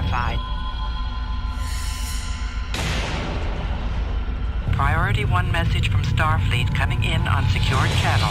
verified. Priority 1 message from Starfleet coming in on secured channel.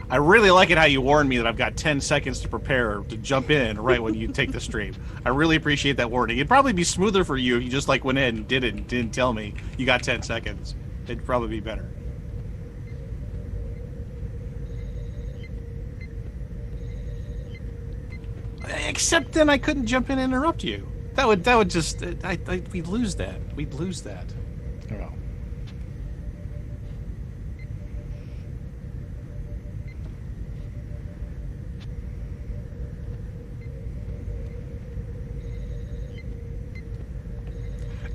I really like it how you warned me that I've got 10 seconds to prepare to jump in right when you take the stream. I really appreciate that warning. It'd probably be smoother for you if you just like went in and did it and didn't tell me you got 10 seconds. It'd probably be better. Except then I couldn't jump in and interrupt you. That would just we'd lose that. We'd lose that. I don't know.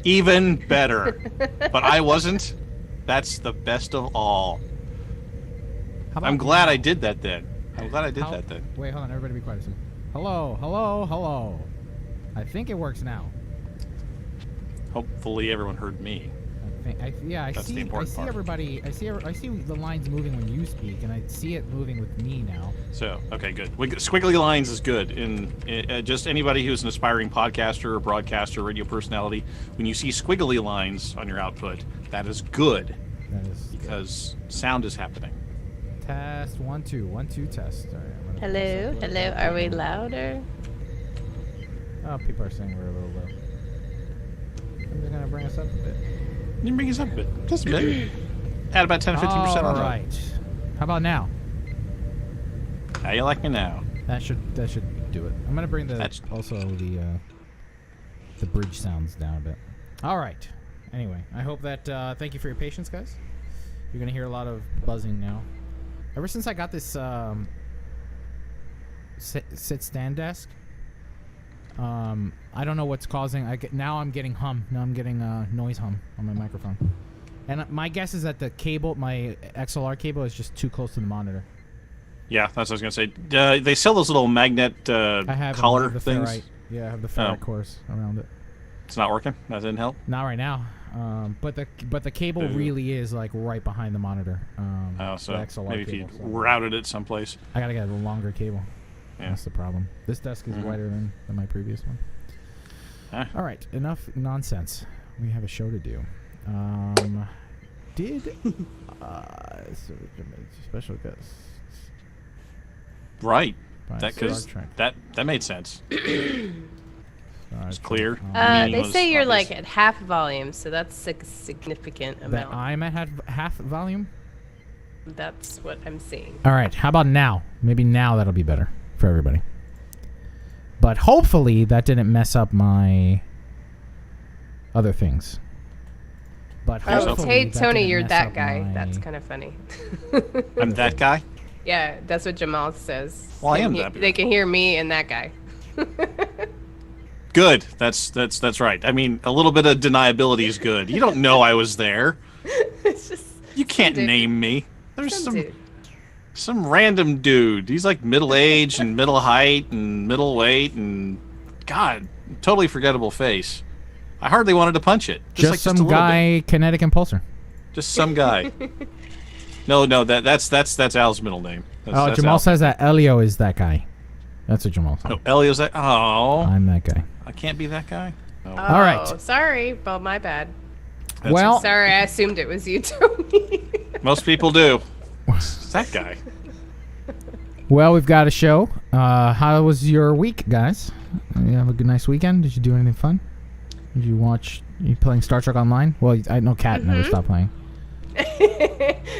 Even better. But I wasn't. That's the best of all. I'm glad I did that then. I'm glad I did that then. Wait, hold on. Everybody be quiet a second. Hello, hello, hello. I think it works now. Hopefully everyone heard me. I see everybody. I see the lines moving when you speak, and I see it moving with me now. So, okay, good. Squiggly lines is good. In just anybody who's an aspiring podcaster or broadcaster, radio personality, when you see squiggly lines on your output, that is good. That is because sound is happening. Test 1 2 1 2 test. All right, hello, hello. Are we louder? Oh, people are saying we're a little low. I'm just gonna bring us up a bit. You bring us up a bit. Just a bit. Add about 10 15% on that. All right. How about now? How you like me now? That should do it. I'm gonna bring the bridge sounds down a bit. All right. Anyway, I hope that thank you for your patience, guys. You're gonna hear a lot of buzzing now. Ever since I got this sit-stand desk, I don't know what's causing. Now I'm getting hum. Now I'm getting noise hum on my microphone. And my guess is that the cable, my XLR cable, is just too close to the monitor. Yeah, that's what I was going to say. They sell those little magnet collar things. Ferrite. Yeah, I have the ferrite cores around it. It's not working? That didn't help? Not right now. But the cable really is like right behind the monitor. So the XLR maybe cable, if you routed it someplace. I gotta get a longer cable. Yeah. That's the problem. This desk is wider than my previous one. All right, enough nonsense. We have a show to do. Special guests. Right. That made sense. It's clear. They say you're like at half volume, so that's a significant amount. That I'm at half volume? That's what I'm seeing. All right, how about now? Maybe now that'll be better. for everybody. But hopefully that didn't mess up my other things. But Oh, hopefully hey, that Tony, didn't you're mess that up guy. my- That's kind of funny. I'm that guy. Yeah, that's what Jamal says. Well, I They am can that They can hear me and that guy. Good. That's right. I mean, a little bit of deniability is good. You don't know I was there. It's just You can't dude. name me. There's some dude. some random dude. He's like middle age and middle height and middle weight and God, totally forgettable face. I hardly wanted to punch it. Just like, some a little guy, kinetic impulsor. bit. Just some guy. No, that's Al's middle name. That's Jamal Al. says that Elio is that guy. That's what Jamal said. No, Elio's that. Oh, I'm that guy. I can't be that guy. No. Oh, All right. Sorry. Well, my bad. That's- Well, Sorry, I assumed it was you, Tony. most people do. It's that guy. well, we've got a show. How was your week, guys? You have a good, nice weekend? Did you do anything fun? Did you watch? You playing Star Trek Online? Well, I know Kat never stopped playing.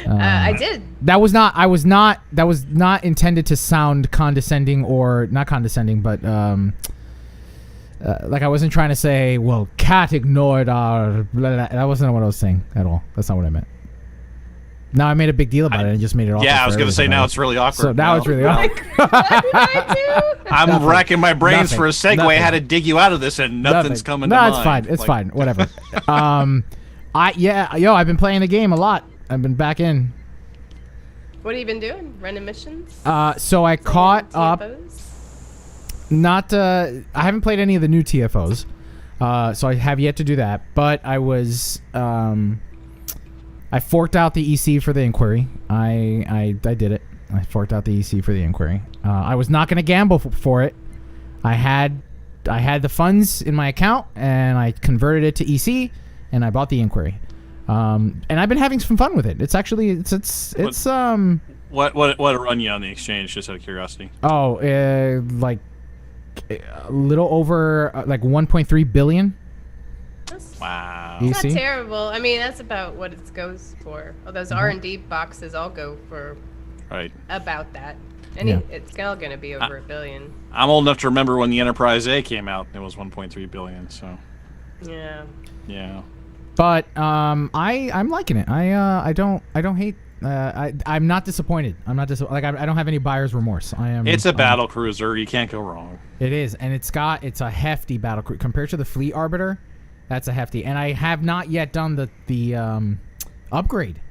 I did. That was not. That was not intended to sound condescending or not condescending, but like I wasn't trying to say, well, Kat ignored our. Blah, blah. That wasn't what I was saying at all. That's not what I meant. Now I made a big deal about it and just made it awkward. Yeah, I was for going to say everybody. now it's really awkward. So now it's really awkward. What did I do? I'm racking my brains Nothing. for a segue Nothing. how to dig you out of this, and nothing's coming to no, mind. it's fine. It's Like, fine. Whatever. I've been playing the game a lot. I've been back in. What have you been doing? Running missions? So I caught up. TFOs? Not. I haven't played any of the new TFOs. So I have yet to do that. But I was. I forked out the EC for the inquiry. I did it. I forked out the EC for the inquiry. I was not going to gamble for it. I had the funds in my account and I converted it to EC and I bought the inquiry. And I've been having some fun with it. It's actually it's What run you on the exchange? Just out of curiosity. like a little over like 1.3 billion. That's Wow. You not see? terrible. I mean, that's about what it goes for. Well, those R&D boxes all go for Right. about that. Yeah. It's all going to be over $1 billion. I'm old enough to remember when the Enterprise A came out. It was 1.3 billion. So Yeah. yeah. But I'm liking it. I don't hate. I'm not disappointed. I don't have any buyer's remorse. I am. It's a battle cruiser. You can't go wrong. It is, and it's a hefty battle cruiser compared to the Fleet Arbiter. That's a hefty, and I have not yet done the upgrade.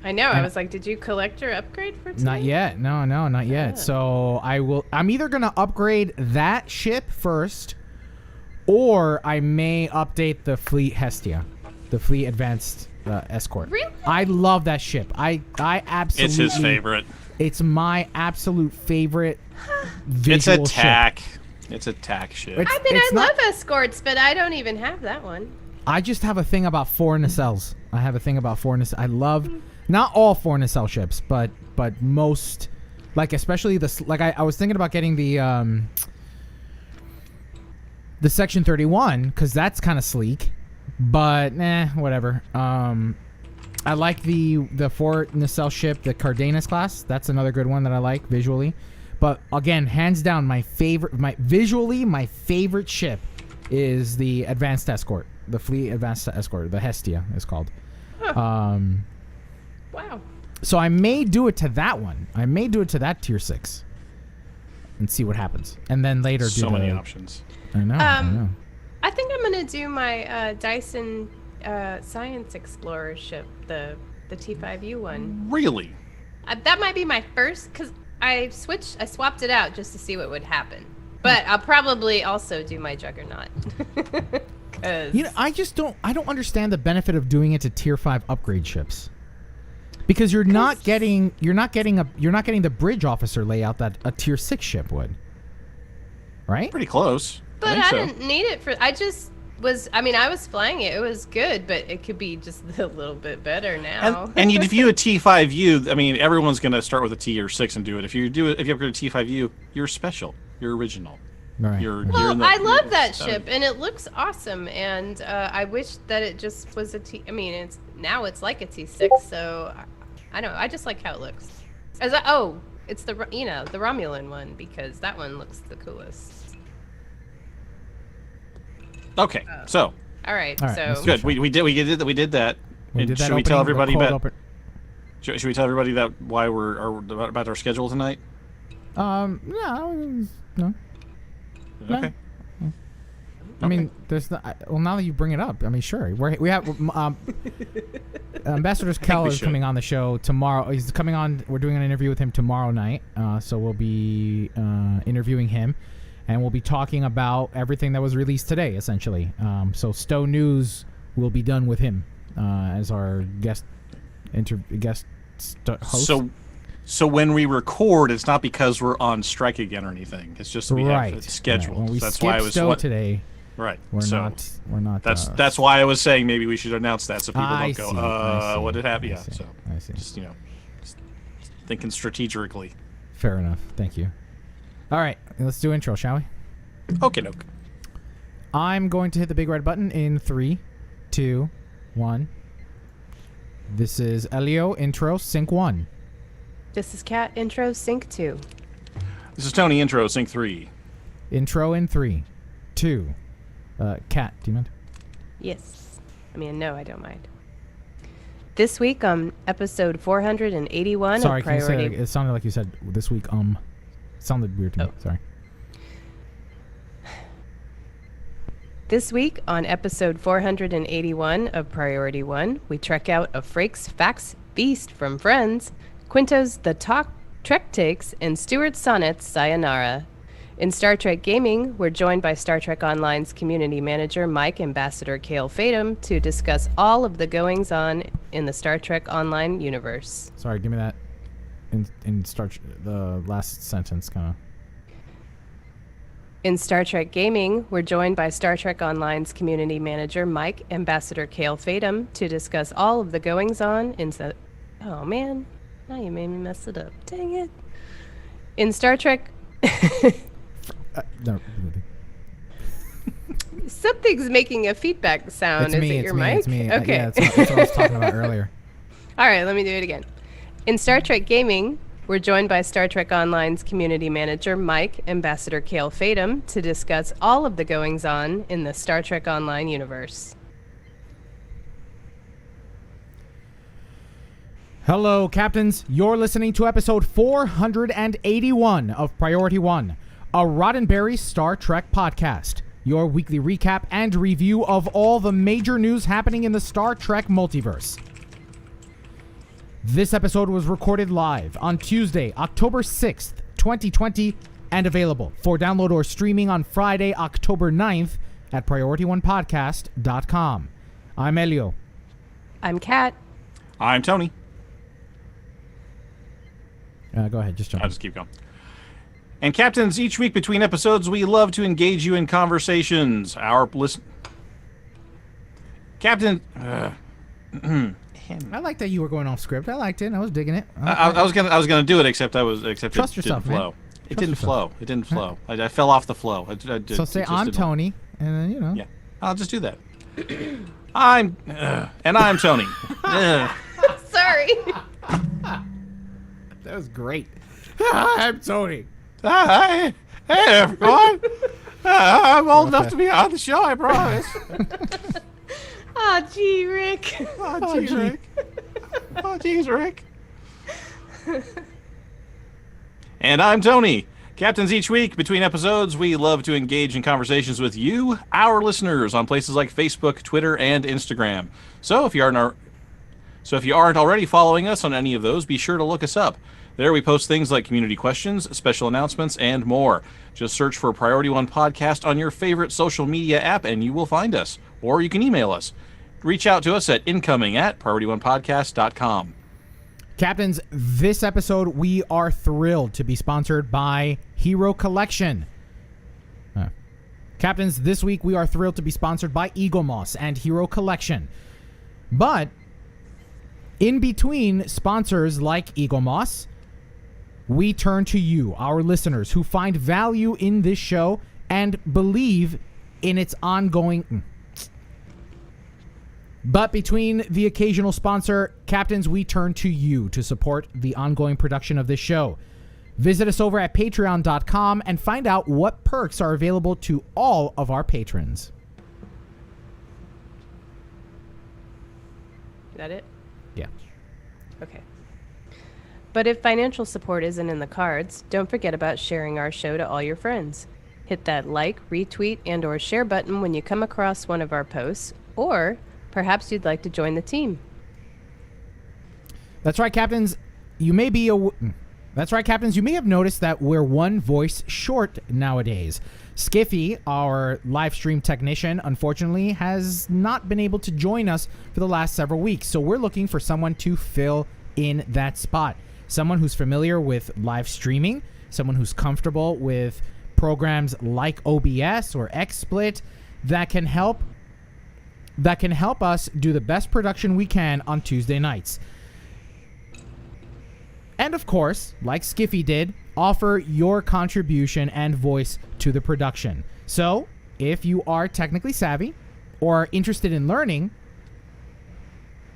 I know. I was like, did you collect your upgrade for today? Not yet. No, not yet. Yeah. So I'm either gonna upgrade that ship first, or I may update the Fleet Hestia, the Fleet Advanced Escort. Really? I love that ship. I absolutely. It's his favorite. It's my absolute favorite It's a visual tack. It's a tack ship. It's- I mean, I not- love escorts, but I don't even have that one. I just have a thing about foreign nacelles. I have a thing about foreign nacelles. I love, not all foreign nacelle ships, but most, like especially I was thinking about getting the Section 31 because that's kind of sleek, but whatever. I like the foreign nacelle ship, the Cardenas class. That's another good one that I like visually. But again, hands down, my favorite ship is the Advanced Escort, the Fleet Advanced Escort, the Hestia is called. Wow. So I may do it to that one. I may do it to that tier 6, and see what happens, and then later do So many options. I know. I think I'm gonna do my Dyson Science Explorer ship, the T5U one. Really? That might be my first, because I swapped it out just to see what would happen. But I'll probably also do my Juggernaut. 'Cause I don't understand the benefit of doing it to tier 5 upgrade ships. Because you're not getting the bridge officer layout that a tier 6 ship would. Right? Pretty close. But I think I so. didn't need it for. I was flying it. It was good, but it could be just a little bit better now. And if you do a T5U, I mean, everyone's going to start with a T or 6 and do it. If you upgrade a T5U, you're special. You're original. Right. You're Well, in the, I love that so- ship, and it looks awesome. And I wish that it just was a T. I mean, it's like a T6, so I don't know. I just like how it looks. It's the Romulan one because that one looks the coolest. Okay, so All right, All right, so let's do good. We did that. We did that Should we tell opening, everybody the cold about? open- Should we tell everybody that why we're about our schedule tonight? No. No. Okay. I mean, there's well, now that you bring it up, I mean, sure. We have Ambassador Kell we is should. coming on the show tomorrow. He's coming on. We're doing an interview with him tomorrow night. So we'll be interviewing him, and we'll be talking about everything that was released today, essentially. So Stowe News will be done with him as our guest host. So when we record, it's not because we're on strike again or anything. It's just we have it scheduled. Right. When we That's skipped why I was Stowe today. right. We're so not. that's why I was saying maybe we should announce that so people I don't go, see, I see, what did happen? I Yeah. see, So I see. just just thinking strategically. Fair enough. Thank you. All right, let's do intro, shall we? Okay, no. I'm going to hit the big red button in 3, 2, 1. This is Elio intro sync 1. this is Cat intro sync 2. This is Tony intro sync 3. Intro in 3, 2. Cat, do you mind? Yes. I mean, no, I don't mind. This week on episode 481 Sorry, of can you say Priority... it sounded like you said this week. Sounded weird to me. Sorry. This week on episode 481 of Priority 1, we trek out a Frakes Fax Feast from Friends, Quinto's The Trek Takes, and Stuart's Sonnet's Sayonara. In Star Trek Gaming, we're joined by Star Trek Online's community manager Mike Ambassador Kale Fatum to discuss all of the goings-on in the Star Trek Online universe. Sorry, give me that in the last sentence, kind of. In Star Trek Gaming, we're joined by Star Trek Online's community manager Mike Ambassador Kale Fatum to discuss all of the goings-on in... Oh, man. Now you made me mess it up. Dang it. In Star Trek... No. Something's making a feedback sound. It's Is me. it It's your me. mic? It's me. Okay. Yeah, that's what I was talking about earlier. All right, let me do it again. In Star Trek Gaming, we're joined by Star Trek Online's community manager, Mike Ambassador Kale Fatum, to discuss all of the goings-on in the Star Trek Online universe. Hello, Captains. You're listening to episode 481 of Priority 1, a Roddenberry Star Trek podcast. Your weekly recap and review of all the major news happening in the Star Trek multiverse. This episode was recorded live on Tuesday, October 6th, 2020, and available for download or streaming on Friday, October 9th at PriorityOnePodcast.com. I'm Elio. I'm Kat. I'm Tony. Go ahead, just jump I'll in. just keep going. And captains, each week between episodes, we love to engage you in conversations. Our Captain. I like that you were going off script. I liked it. I was digging it. I was gonna do it, except Trust it yourself, didn't flow. man. It Trust didn't yourself. flow. It didn't flow. I fell off the flow. So say I'm Tony, and then Yeah, I'll just do that. I'm Tony. Sorry. That was great. I'm Tony. Hi, hey everyone. I'm old enough to be on the show. I promise. Aw, gee, Rick. Oh, jeez, Rick. Oh, jeez, Rick. And I'm Tony. Captains, each week between episodes, we love to engage in conversations with you, our listeners, on places like Facebook, Twitter, and Instagram. So if you aren't already following us on any of those, be sure to look us up. There we post things like community questions, special announcements, and more. Just search for Priority One Podcast on your favorite social media app and you will find us. Or you can email us. Reach out to us at incoming@PriorityOnePodcast.com. Captains, this episode we are thrilled to be sponsored by Hero Collection. Captains, this week we are thrilled to be sponsored by Eagle Moss and Hero Collection. But in between sponsors like Eagle Moss, we turn to you, our listeners, who find value in this show and believe in its ongoing... But between the occasional sponsor, Captains, we turn to you to support the ongoing production of this show. Visit us over at patreon.com and find out what perks are available to all of our patrons. Is that it? Yeah. Okay. But if financial support isn't in the cards, don't forget about sharing our show to all your friends. Hit that like, retweet, and or share button when you come across one of our posts, or perhaps you'd like to join the team. That's right, Captains. You may have noticed that we're one voice short nowadays. Skiffy, our live stream technician, unfortunately has not been able to join us for the last several weeks, so we're looking for someone to fill in that spot. Someone who's familiar with live streaming, someone who's comfortable with programs like OBS or XSplit that can help us do the best production we can on Tuesday nights. And of course, like Skiffy did, offer your contribution and voice to the production. So, if you are technically savvy or interested in learning,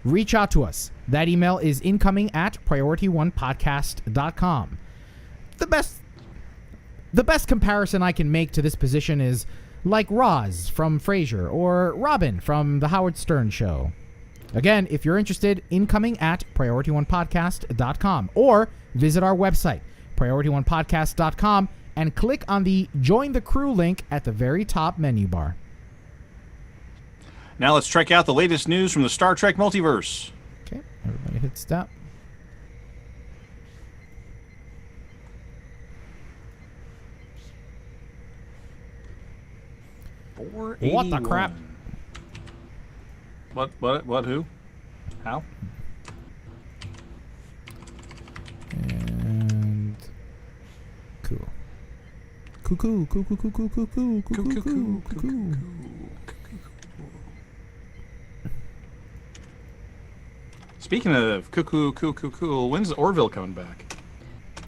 reach out to us. That email is incoming@priorityonepodcast.com. The best comparison I can make to this position is like Roz from Frasier or Robin from The Howard Stern Show. Again, if you're interested, incoming@priorityonepodcast.com, or visit our website, priorityonepodcast.com, and click on the Join the Crew link at the very top menu bar. Now let's check out the latest news from the Star Trek Multiverse. Okay, everybody hit stop. What the crap? What, who? How? And cool. Cuckoo. Speaking of cuckoo, when's Orville coming back?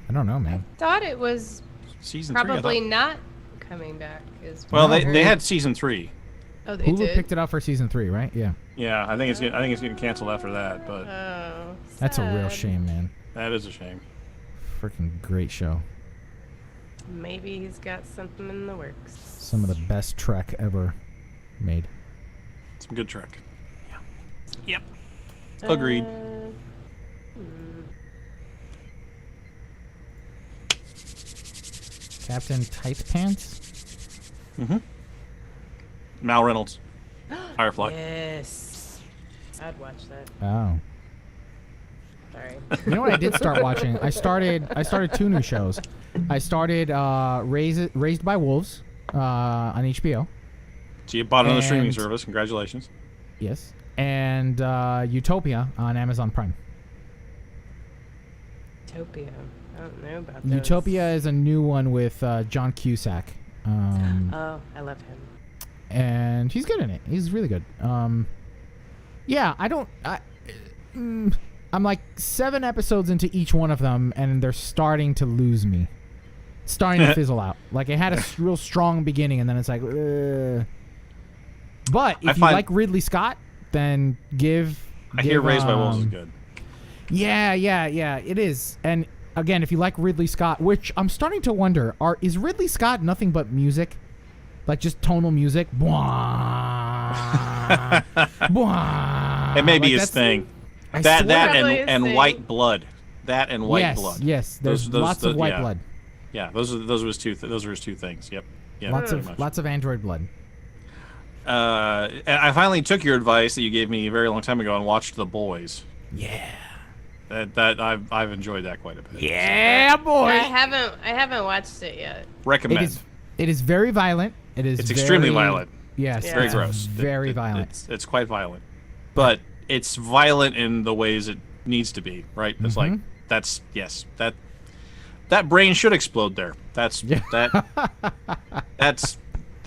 I don't know, man. Thought it was Season 3, I probably thought. not coming back. Well, they had season 3. Oh, they Hulu did? picked it up for season 3, right? Yeah. Yeah, I think it's getting canceled after that, but Oh, That's a real sad. shame, man. that is a shame. Freaking great show. Maybe he's got something in the works. Some of the best Trek ever made. Some good Trek. Yeah. Yep. Agreed. Captain Tight Pants? Mal Reynolds. Firefly. Yes. I'd watch that. Oh. Sorry. You know what I did start watching? I started 2 new shows. I started Raised by Wolves on HBO. So you bought another streaming And- service. Congratulations. Yes. And Utopia on Amazon Prime. Utopia. I don't know about those. Utopia is a new one with John Cusack. Oh, I love him. And he's good in it. He's really good. Yeah, I'm like 7 episodes into each one of them, and they're starting to lose me. Starting to fizzle out. Like, it had a real strong beginning, and then it's like, But if you like Ridley Scott, then I hear Raised by Wolves is good. Yeah, it is. And again, if you like Ridley Scott, which I'm starting to wonder, is Ridley Scott nothing but music? Like just tonal music? Bwah, bwah. It may be Like, his thing. I That swear- Probably his and thing. White Blood. That and White Blood. Yes, there's lots of white blood. Yeah, those are his two things. Yep. Yeah, Lots pretty much. of android blood. And I finally took your advice that you gave me a very long time ago and watched The Boys. Yeah. That I've enjoyed that quite a bit. Yeah, boy. I haven't watched it yet. Recommend. It is very violent. It's extremely violent. Yes, Yeah. Very it's gross. Very violent. It's quite violent, but it's violent in the ways it needs to be. Right? It's like that brain should explode there. That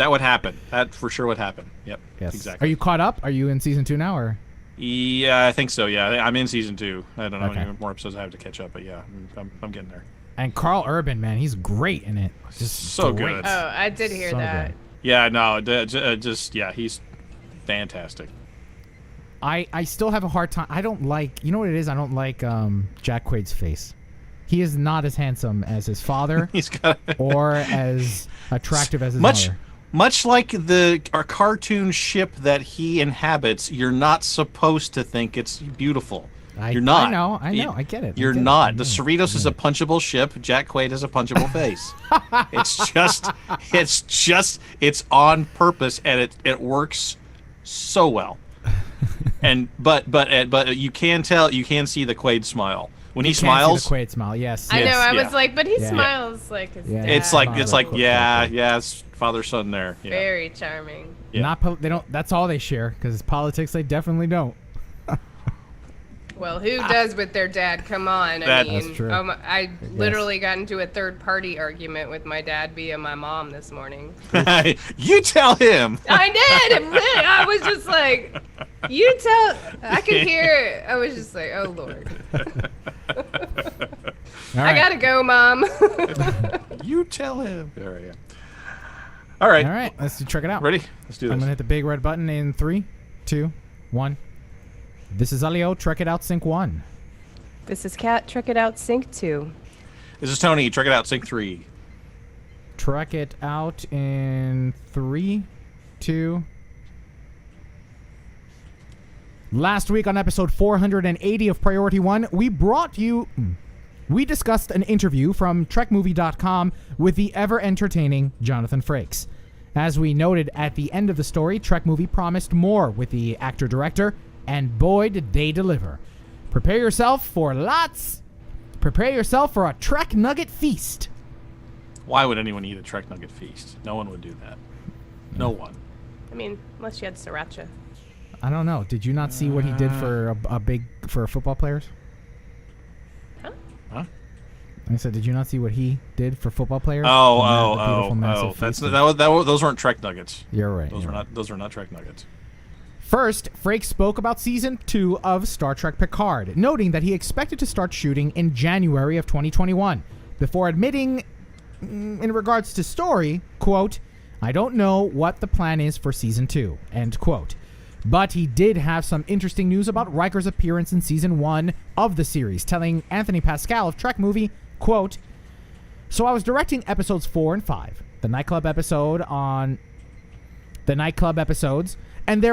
would happen. That for sure would happen. Yep. Yes. Exactly. Are you caught up? Are you in season 2 now, or? Yeah, I think so. Yeah, I'm in season 2. I don't know how Okay. many more episodes I have to catch up, but yeah, I'm getting there. And Carl Urban, man, he's great in it. Just So great. good. Oh, I did hear So that. good. Yeah, no, he's fantastic. I still have a hard time. I don't like. You know what it is? I don't like Jack Quaid's face. He is not as handsome as his father He's got or as attractive as his mother. Much like our cartoon ship that he inhabits, you're not supposed to think it's beautiful. You're not. I know. I get it. You're not. The Cerritos is a punchable ship. Jack Quaid has a punchable face. It's on purpose, and it works so well. And but you can see the Quaid smile when he smiles. See the Quaid smile, yes. I know. I yeah. was like, but he smiles like his dad. It's father son there. Yeah. Very charming. Yeah. They don't. That's all they share because politics they definitely don't. Well, who does with their dad? Come on. That's true. I literally got into a third-party argument with my dad via my mom this morning. You tell him. I did. I was just like, you tell. I could hear it. I was just like, oh, Lord. I got to go, Mom. You tell him. There we go. All right. Let's check it out. Ready? Let's do this. I'm going to hit the big red button in 3, 2, 1. This is Elio. Trek it out, sync 1. This is Kat. Trek it out, sync 2. This is Tony. Trek it out, sync 3. Trek it out in 3, 2. Last week on episode 480 of Priority 1, we discussed an interview from TrekMovie.com with the ever-entertaining Jonathan Frakes. As we noted at the end of the story, Trek Movie promised more with the actor-director, and boy, did they deliver. Prepare yourself for a Trek Nugget feast. Why would anyone eat a Trek Nugget feast? No one would do that. No one. I mean, unless you had sriracha. I don't know. Did you not see what he did for football players? Huh? I said, did you not see what he did for football players? Those weren't Trek Nuggets. You're right. Those are not Trek Nuggets. First, Frakes spoke about Season 2 of Star Trek Picard, noting that he expected to start shooting in January of 2021, before admitting, in regards to story, quote, I don't know what the plan is for Season 2, end quote. But he did have some interesting news about Riker's appearance in Season 1 of the series, telling Anthony Pascal of Trek Movie, quote, so I was directing episodes 4 and 5, the nightclub episode, and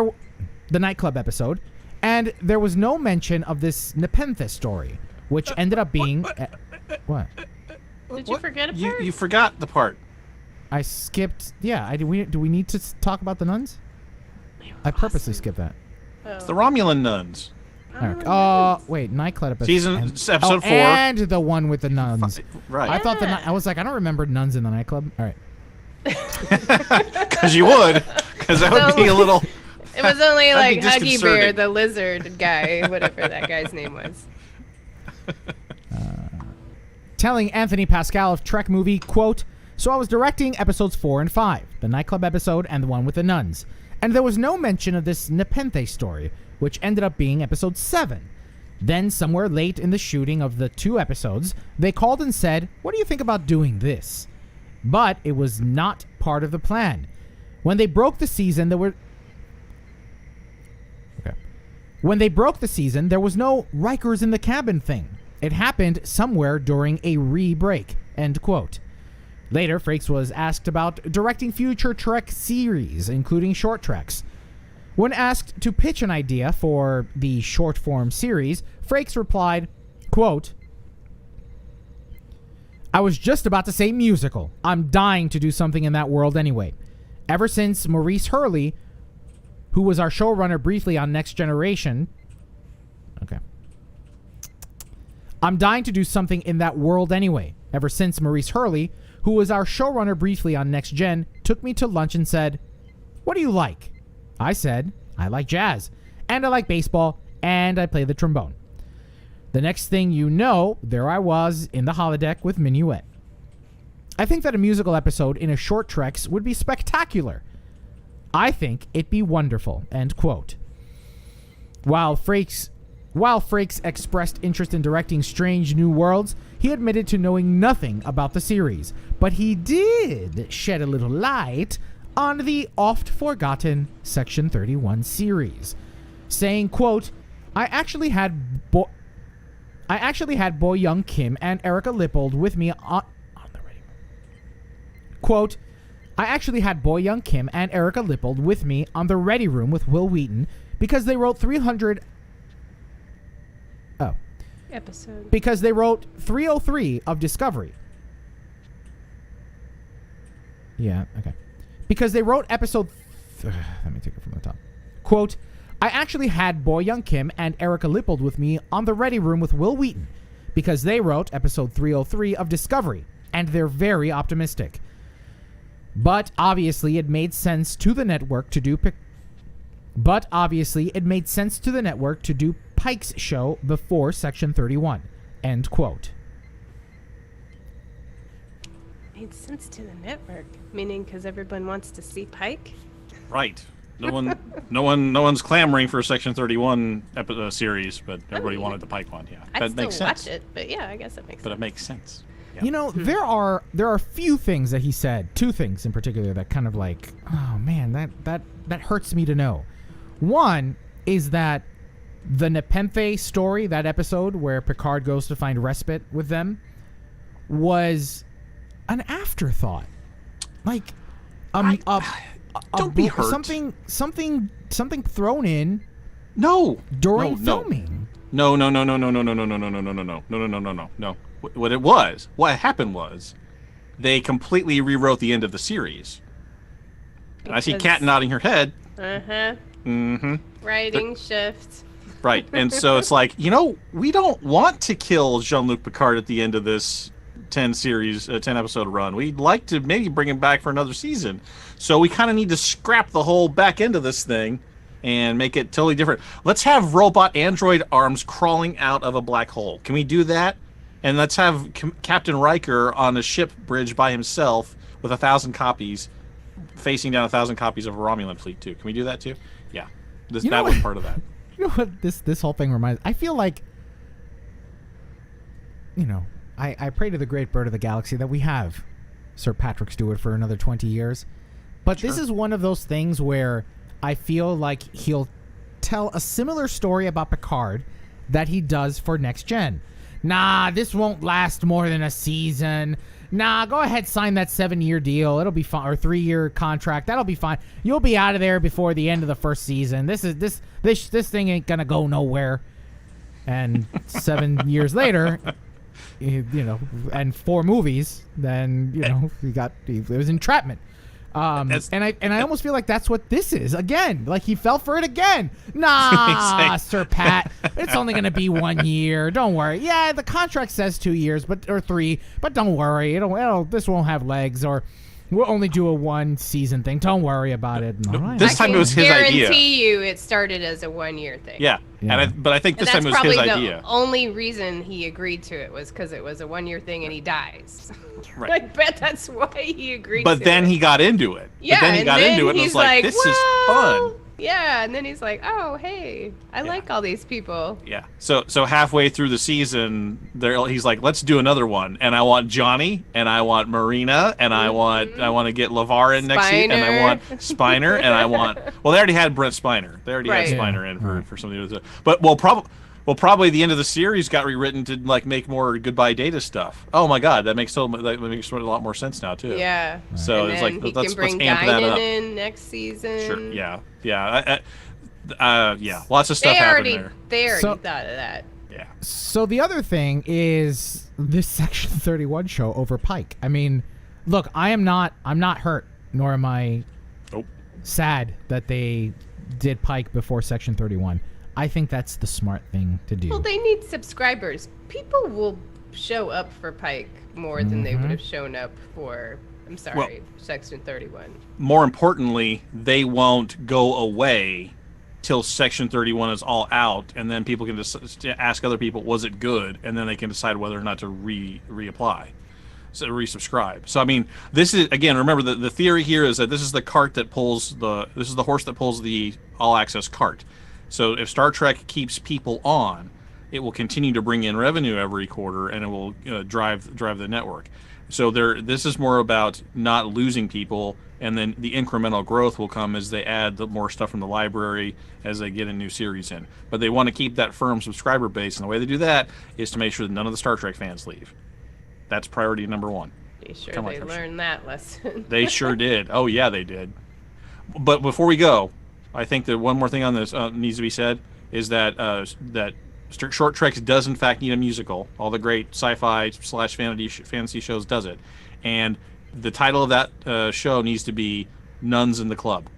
there was no mention of this Nepenthe story, which ended up being... what? Did you forget a part? You forgot the part. I skipped... Yeah, do we need to talk about the nuns? I purposely skipped that. It's the Romulan Nuns. Wait, nightclub episode. Episode 4. And the one with the nuns. Right. I thought I was like, I don't remember nuns in the nightclub. All right. Because you would. Because that would be a little... It was only like Huggy Bear, the lizard guy, whatever that guy's name was. Telling Anthony Pascal of Trek Movie, quote, so I was directing episodes 4 and 5, the nightclub episode and the one with the nuns. And there was no mention of this Nepenthe story, which ended up being episode 7. Then, somewhere late in the shooting of the 2 episodes, they called and said, what do you think about doing this? But it was not part of the plan. When they broke the season, there was no Rikers in the cabin thing. It happened somewhere during a re-break, end quote. Later, Frakes was asked about directing future Trek series, including short treks. When asked to pitch an idea for the short-form series, Frakes replied, quote, I was just about to say musical. I'm dying to do something in that world anyway. Ever since Maurice Hurley, who was our showrunner briefly on Next Generation... Okay. I'm dying to do something in that world anyway. Ever since Maurice Hurley, who was our showrunner briefly on Next Gen, took me to lunch and said, what do you like? I said, I like jazz, and I like baseball, and I play the trombone. The next thing you know, there I was in the holodeck with Minuet. I think that a musical episode in a short treks would be spectacular. I think it'd be wonderful, end quote. While Frakes expressed interest in directing Strange New Worlds, he admitted to knowing nothing about the series, but he did shed a little light on the oft-forgotten Section 31 series, saying, quote, I actually had I actually had Boy Young Kim and Erica Lippold with me on the ready. Quote, I actually had Boy Young Kim and Erica Lippold with me on the ready room with Will Wheaton because they wrote 300... Oh. Episode. Because they wrote 303 of Discovery. Yeah, okay. Because they wrote episode... let me take it from the top. Quote, I actually had Boy Young Kim and Erica Lippold with me on the ready room with Will Wheaton because they wrote episode 303 of Discovery, and they're very optimistic. But obviously it made sense to the network to do Pike's show before Section 31. End quote. Made sense to the network, meaning because everyone wants to see Pike. Right. No one's clamoring for a Section 31 series, but everybody wanted the Pike one. Yeah, I'd that still makes sense. watch it, but yeah, I guess it makes But sense. it makes sense. Yeah. You know, there are a few things that he said, two things in particular that kind of like, oh man, that hurts me to know. One is that the Nepenthe story, that episode where Picard goes to find respite with them, was an afterthought. Like, don't be hurt. Something thrown in. No. During filming. No. What happened was, they completely rewrote the end of the series. And I see Kat nodding her head. Writing shift. Right, and so it's like, we don't want to kill Jean-Luc Picard at the end of this 10 episode run. We'd like to maybe bring him back for another season. So we kind of need to scrap the whole back end of this thing and make it totally different. Let's have robot android arms crawling out of a black hole. Can we do that? And let's have Captain Riker on a ship bridge by himself with 1,000 copies, facing down 1,000 copies of a Romulan fleet too. Can we do that too? Yeah. That was part of that. You know what this whole thing reminds... I feel like, I pray to the great bird of the galaxy that we have Sir Patrick Stewart for another 20 years. But This is one of those things where I feel like he'll tell a similar story about Picard that he does for Next Gen. Nah, this won't last more than a season. Nah, go ahead, sign that 7-year deal. It'll be fine, or 3-year contract. That'll be fine. You'll be out of there before the end of the first season. This thing ain't gonna go nowhere. And 7 years later, and 4 movies, then it was entrapment. And I almost feel like that's what this is again. Like he fell for it again. Nah, Sir Pat, it's only gonna be 1 year. Don't worry. Yeah, the contract says 2 years, or 3, but don't worry. This won't have legs, or we'll only do a 1-season thing. Don't worry about it. All right. This time it was his idea. I guarantee you, it started as a 1-year thing. Yeah. But I think this time it was his idea. The only reason he agreed to it was because it was a 1-year thing and he dies. Right. I bet that's why he agreed to But then he got into it. Yeah, but then he got into it and was like, this is fun. Yeah, and then he's like, oh, hey, I like all these people. Yeah. So halfway through the season, he's like, let's do another one. And I want Johnny, and I want Marina, and I want to get LeVar in next season, and I want Spiner, and I want... Well, they already had Brent Spiner. They already had Spiner in for some of the... But probably the end of the series got rewritten to make more Goodbye Data stuff. Oh my God, that makes a lot more sense now too. Yeah. So and it's then like he let's can bring amp that up. in next season. Sure. Yeah. Lots of stuff happened there. They already thought of that. Yeah. So the other thing is this Section 31 show over Pike. I mean, look, I'm not hurt, nor am I sad that they did Pike before Section 31. I think that's the smart thing to do. Well, they need subscribers. People will show up for Pike more than they would have shown up for, Section 31. More importantly, they won't go away till Section 31 is all out, and then people can just ask other people, was it good? And then they can decide whether or not to reapply. So resubscribe. So I mean, this is, again, remember the theory here is that this is the horse that pulls the all access cart. So if Star Trek keeps people on, it will continue to bring in revenue every quarter, and it will drive the network. So this is more about not losing people, and then the incremental growth will come as they add the more stuff from the library as they get a new series in. But they want to keep that firm subscriber base, and the way they do that is to make sure that none of the Star Trek fans leave. That's priority number one. Be sure they learned that lesson. They sure did. Oh yeah, they did. But before we go, I think that one more thing on this needs to be said is that that Short Treks does in fact need a musical. All the great sci-fi / fantasy shows does it, and the title of that show needs to be Nuns in the Club,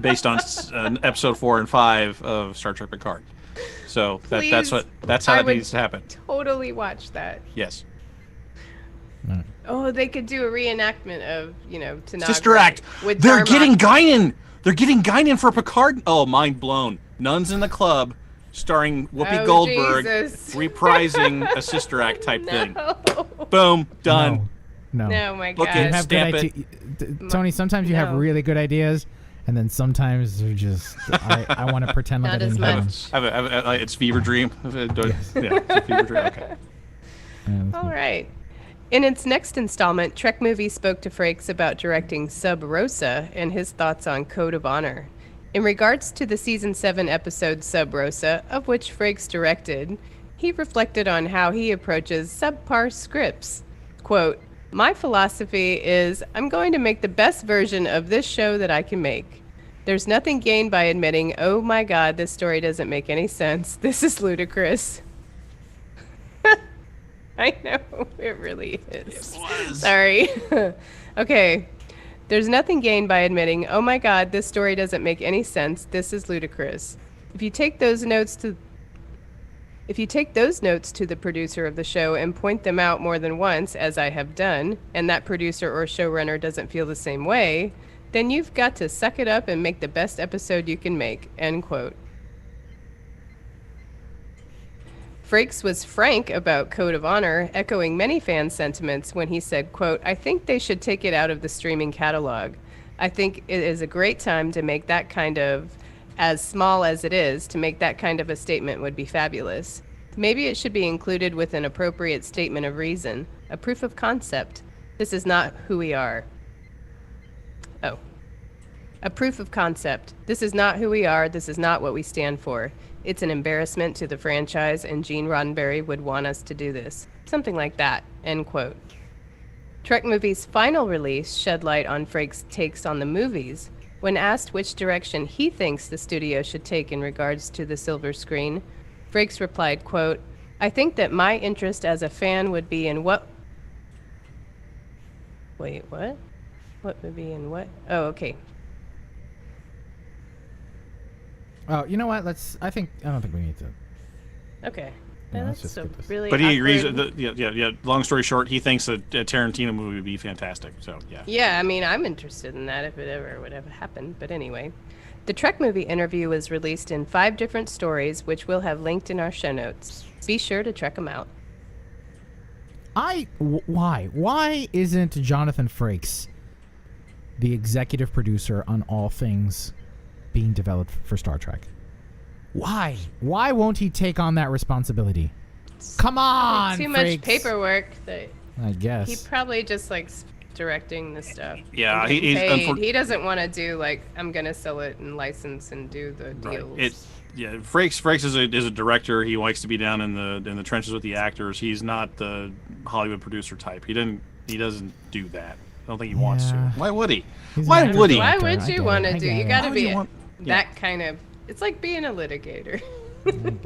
based on episode 4 and 5 of Star Trek Picard. So that's how that needs to happen. Totally watch that. Yes. Oh, they could do a reenactment of Tanagra. Sister Act. With They're Darmok. getting Guinan. They're getting Guinan for Picard. Oh, mind blown. Nuns in the Club, starring Whoopi Goldberg, Jesus. reprising a Sister Act type thing. Boom, done. No. No, my Look God. at You have Stamp good Tony, sometimes you have No. really good ideas, and then sometimes they're just I want to pretend like Not I as didn't much. have them. It's Fever Dream. Yeah, it's a Fever Dream. Okay. All right. In its next installment, Trek Movie spoke to Frakes about directing Sub Rosa and his thoughts on Code of Honor. In regards to the Season 7 episode Sub Rosa, of which Frakes directed, he reflected on how he approaches subpar scripts. Quote, "My philosophy is I'm going to make the best version of this show that I can make. There's nothing gained by admitting, oh my God, this story doesn't make any sense. This is ludicrous." I know, it really is. It was. Sorry. Okay. There's nothing gained by admitting, oh my God, this story doesn't make any sense. This is ludicrous. If you take those notes to the producer of the show and point them out more than once, as I have done, and that producer or showrunner doesn't feel the same way, then you've got to suck it up and make the best episode you can make. End quote. Frakes was frank about Code of Honor, echoing many fan sentiments when he said, quote, "I think they should take it out of the streaming catalog. I think it is a great time to make that kind of, as small as it is, to make that kind of a statement would be fabulous. Maybe it should be included with an appropriate statement of reason, a proof of concept. This is not who we are." Oh. A proof of concept. This is not who we are. This is not what we stand for. It's an embarrassment to the franchise, and Gene Roddenberry would want us to do this. Something like that. End quote. Trek Movie's final release shed light on Frakes' takes on the movies. When asked which direction he thinks the studio should take in regards to the silver screen, Frakes replied, quote, "I think that my interest as a fan would be in what..." Wait, what? What would be in what? Oh, okay. Oh, you know what? I don't think we need to. Okay. Yeah, let's That's just so get this. really But he agrees. awkward. Yeah. Long story short, he thinks that a Tarantino movie would be fantastic. So yeah. Yeah, I mean, I'm interested in that if it ever would ever happen. But anyway, the Trek Movie interview was released in 5 different stories, which we'll have linked in our show notes. Be sure to check them out. Why? Why isn't Jonathan Frakes the executive producer on all things being developed for Star Trek? Why? Why won't he take on that responsibility? Come on, Too Frakes. much paperwork. That I guess. he probably just likes directing the stuff. Yeah, and getting he's paid. He doesn't want to do like I'm gonna sell it and license and do the deals. Frakes is a director. He likes to be down in the trenches with the actors. He's not the Hollywood producer type. He doesn't do that. I don't think he wants to. Yeah. Why would he? He's Why an would he? actor. Why would I you get want it. to I do? get You it. got to Why would you be want- that kind of. It's like being a litigator.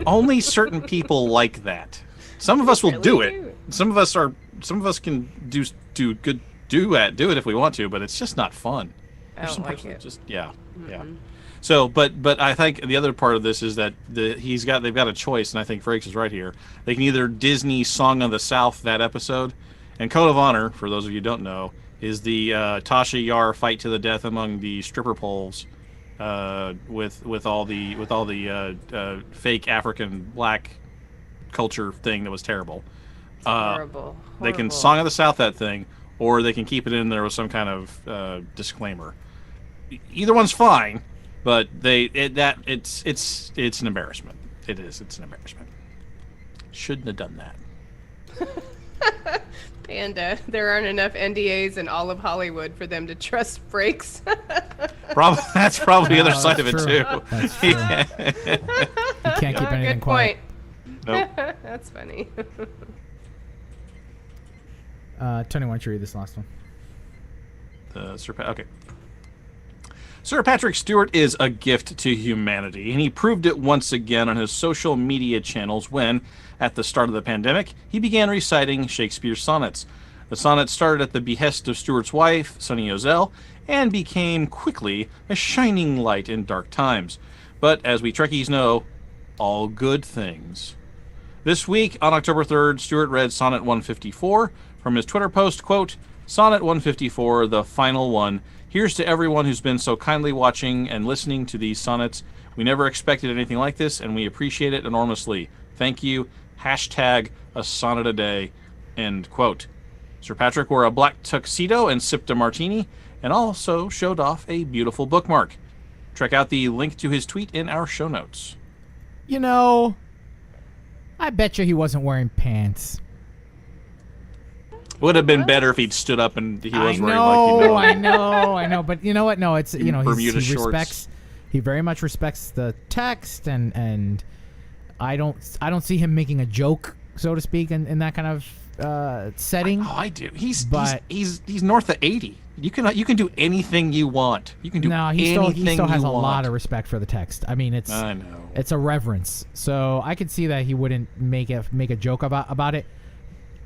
Only certain people like that. Some of us will do really it. do. Some of us can do it if we want to, but it's just not fun. I There's don't some like people that it. just yeah. So, but I think the other part of this is that they've got a choice, and I think Frakes is right here. They can either Disney Song of the South that episode, and Code of Honor, for those of you who don't know, is the Tasha Yar fight to the death among the stripper poles, with all the fake African black culture thing that was terrible. Horrible. They can Horrible. Song of the South that thing, or they can keep it in there with some kind of disclaimer. Either one's fine, But it's an embarrassment. It is. It's an embarrassment. Shouldn't have done that. Panda, there aren't enough NDAs in all of Hollywood for them to trust Frakes. That's probably the other side of it true. too. That's true. You can't keep anything Good quiet. point. Nope. That's funny. Tony, why don't you read this last one? Okay. Sir Patrick Stewart is a gift to humanity, and he proved it once again on his social media channels when, at the start of the pandemic, he began reciting Shakespeare's sonnets. The sonnets started at the behest of Stewart's wife, Sunny Ozell, and became quickly a shining light in dark times. But as we Trekkies know, all good things. This week, on October 3rd, Stewart read Sonnet 154 from his Twitter post, quote, Sonnet 154, the final one. Here's to everyone who's been so kindly watching and listening to these sonnets. We never expected anything like this, and we appreciate it enormously. Thank you. Hashtag a sonnet a day. End quote. Sir Patrick wore a black tuxedo and sipped a martini, and also showed off a beautiful bookmark. Check out the link to his tweet in our show notes. You know, I bet you he wasn't wearing pants. Would have been better if he'd stood up and he was wearing I know. But you know what? No, it's, you know, Bermuda he shorts. respects. He very much respects the text, and I don't see him making a joke, so to speak, in that kind of setting. I do. He's But- north of 80. You can do anything you want. You can do he anything still has you a want. lot of respect for the text. I mean, I know. it's a reverence. So I could see that he wouldn't make a joke about it.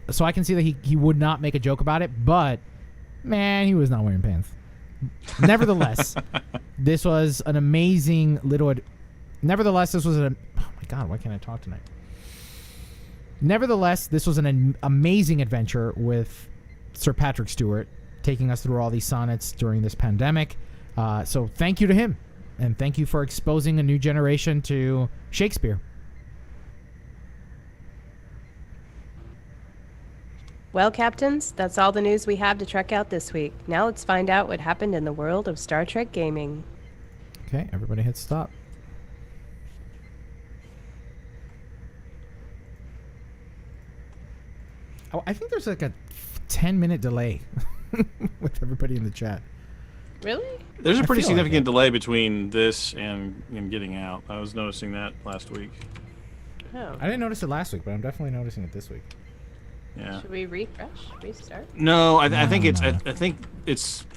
So I can see that he would not make a joke about it, but man, he was not wearing pants. Nevertheless, this was an amazing little. Nevertheless, this was an. Oh my God, why can't I talk tonight? Nevertheless, this was an amazing adventure with Sir Patrick Stewart, taking us through all these sonnets during this pandemic. So thank you to him, and thank you for exposing a new generation to Shakespeare. Well, Captains, that's all the news we have to check out this week. Now let's find out what happened in the world of Star Trek gaming. Okay, everybody hit stop. Oh, I think there's like a 10-minute delay with everybody in the chat. Really? There's a I pretty feel like significant it. delay between this and getting out. I was noticing that last week. Oh. I didn't notice it last week, but I'm definitely noticing it this week. Yeah. Should we refresh? Restart? No, I think it's No. I think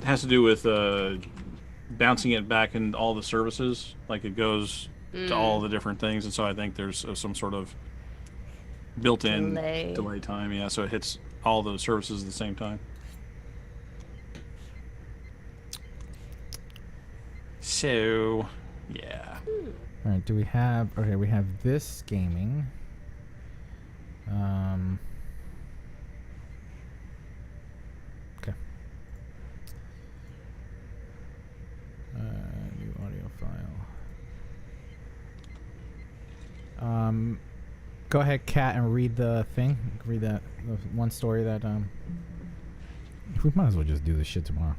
has to do with bouncing it back in all the services. Like it goes to all the different things, and so I think there's some sort of built-in delay time. Yeah, so it hits all those services at the same time. So, yeah. All right, we have this gaming. Okay. New audio file. Go ahead, Kat, and read the thing. Read the one story that we might as well just do this shit tomorrow.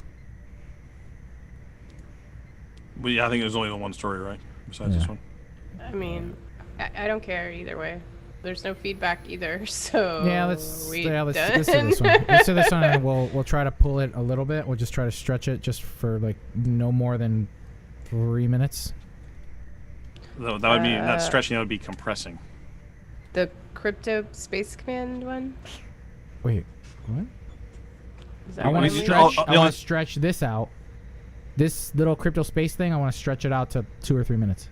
But yeah, I think there's only the one story, right? Besides this one. I mean, I don't care either way. There's no feedback either, so Yeah, let's do this done? one. Let's do this one, and we'll try to pull it a little bit. We'll just try to stretch it just for like no more than 3 minutes. That would be not stretching. That would be compressing. The Crypto Space Command one? Wait, what? Is that I want what to mean? stretch. I no, want to stretch this out. This little crypto space thing. I want to stretch it out to 2 or 3 minutes.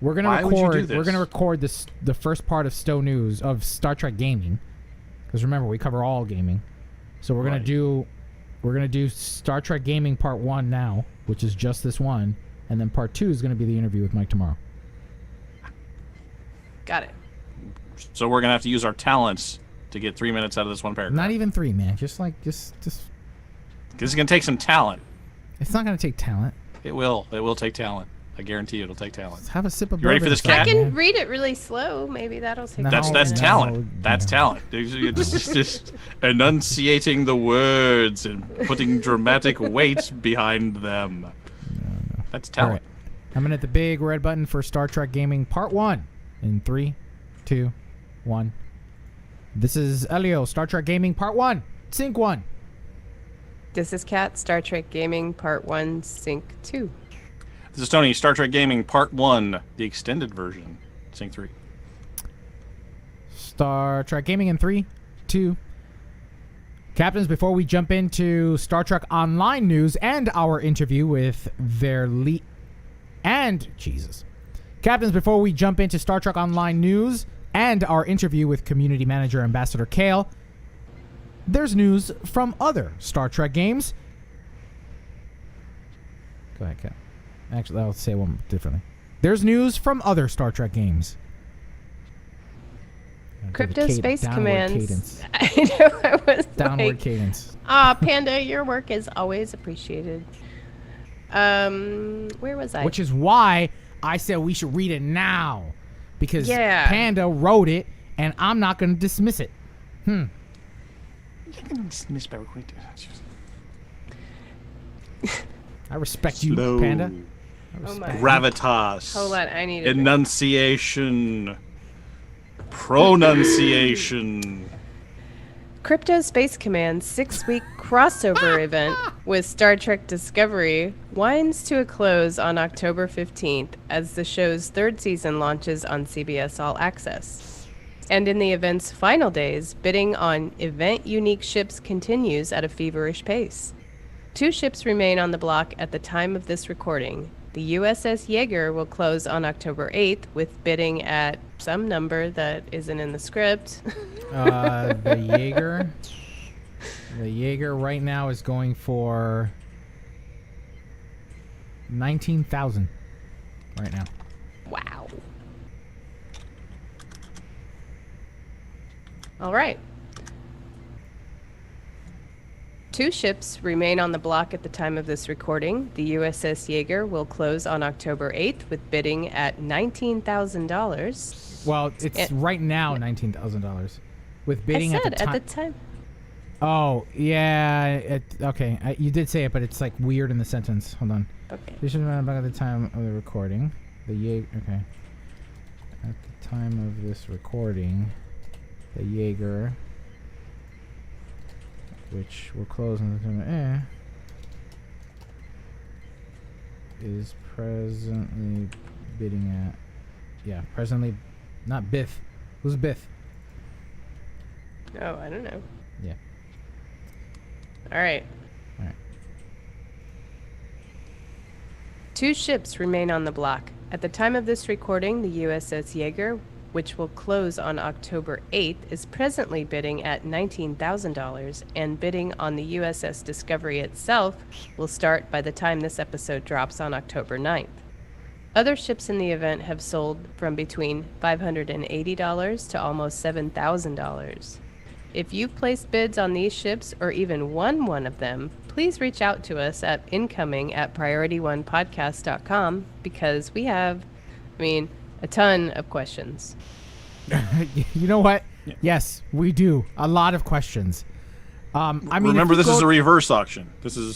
We're gonna Why would you do record. We're this? gonna record the first part of Stowe News of Star Trek gaming, because remember we cover all gaming. So we're Right. gonna do Star Trek gaming part 1 now, which is just this one, and then part 2 is gonna be the interview with Mike tomorrow. Got it. So we're gonna have to use our talents to get 3 minutes out of this one paragraph. Not even 3, man. Just. This is gonna take some talent. It's not gonna take talent. It will. It will take talent. I guarantee you, it'll take talent. Just have a sip of You ready bourbon for this, or something, Kat? I can man. read it really slow. Maybe that'll take. No. That's No, talent. That's no. talent. It's just enunciating the words and putting dramatic weight behind them. That's All talent. right. I'm gonna hit the big red button for Star Trek Gaming Part 1 in 3, 2, 1. This is Elio, Star Trek Gaming Part 1, Sync 1. This is Kat, Star Trek Gaming Part 1, Sync 2. This is Tony, Star Trek Gaming Part 1, the extended version, Sync 3. Star Trek Gaming in 3, 2. Captains, before we jump into Star Trek Online news and our interview with their lead... Captains, before we jump into Star Trek Online news and our interview with community manager Ambassador Kale, there's news from other Star Trek games. Go ahead, Kale. Actually, I'll say one differently. There's news from other Star Trek games. Crypto Space Commands. Cadence. I know, I was Downward like, cadence. Panda, your work is always appreciated. Where was I? Which is why I said we should read it now. Because Yeah. Panda wrote it, and I'm not going to dismiss it. You can dismiss by I respect you, Slow. Panda. Oh my. Gravitas. Hold on, I need it. Enunciation. Pronunciation. Crypto Space Command's 6-week crossover event with Star Trek Discovery winds to a close on October 15th as the show's third season launches on CBS All Access. And in the event's final days, bidding on event-unique ships continues at a feverish pace. 2 ships remain on the block at the time of this recording. The USS Jaeger will close on October 8th with bidding at some number that isn't in the script. The Jaeger right now is going for 19,000 right now. Wow. All right. 2 ships remain on the block at the time of this recording. The USS Jaeger will close on October 8th with bidding at $19,000. Well, it's right now $19,000 with bidding I at said the time. at the time. Oh, yeah. Okay. You did say it, but it's like weird in the sentence. Hold on. Okay. This is about at the time of the recording. The Jaeger. Okay. At the time of this recording, the Jaeger, which will close on the time is presently bidding at. Yeah, presently, not Biff. Who's Biff? Oh, I don't know. Yeah. All right. All right. 2 ships remain on the block. At the time of this recording, the USS Jaeger, which will close on October 8th, is presently bidding at $19,000, and bidding on the USS Discovery itself will start by the time this episode drops on October 9th. Other ships in the event have sold from between $580 to almost $7,000. If you've placed bids on these ships or even won one of them, please reach out to us at incoming@priorityonepodcast.com because we have, a ton of questions. You know what? Yeah. Yes, we do. A lot of questions. Remember, this is a reverse auction. This is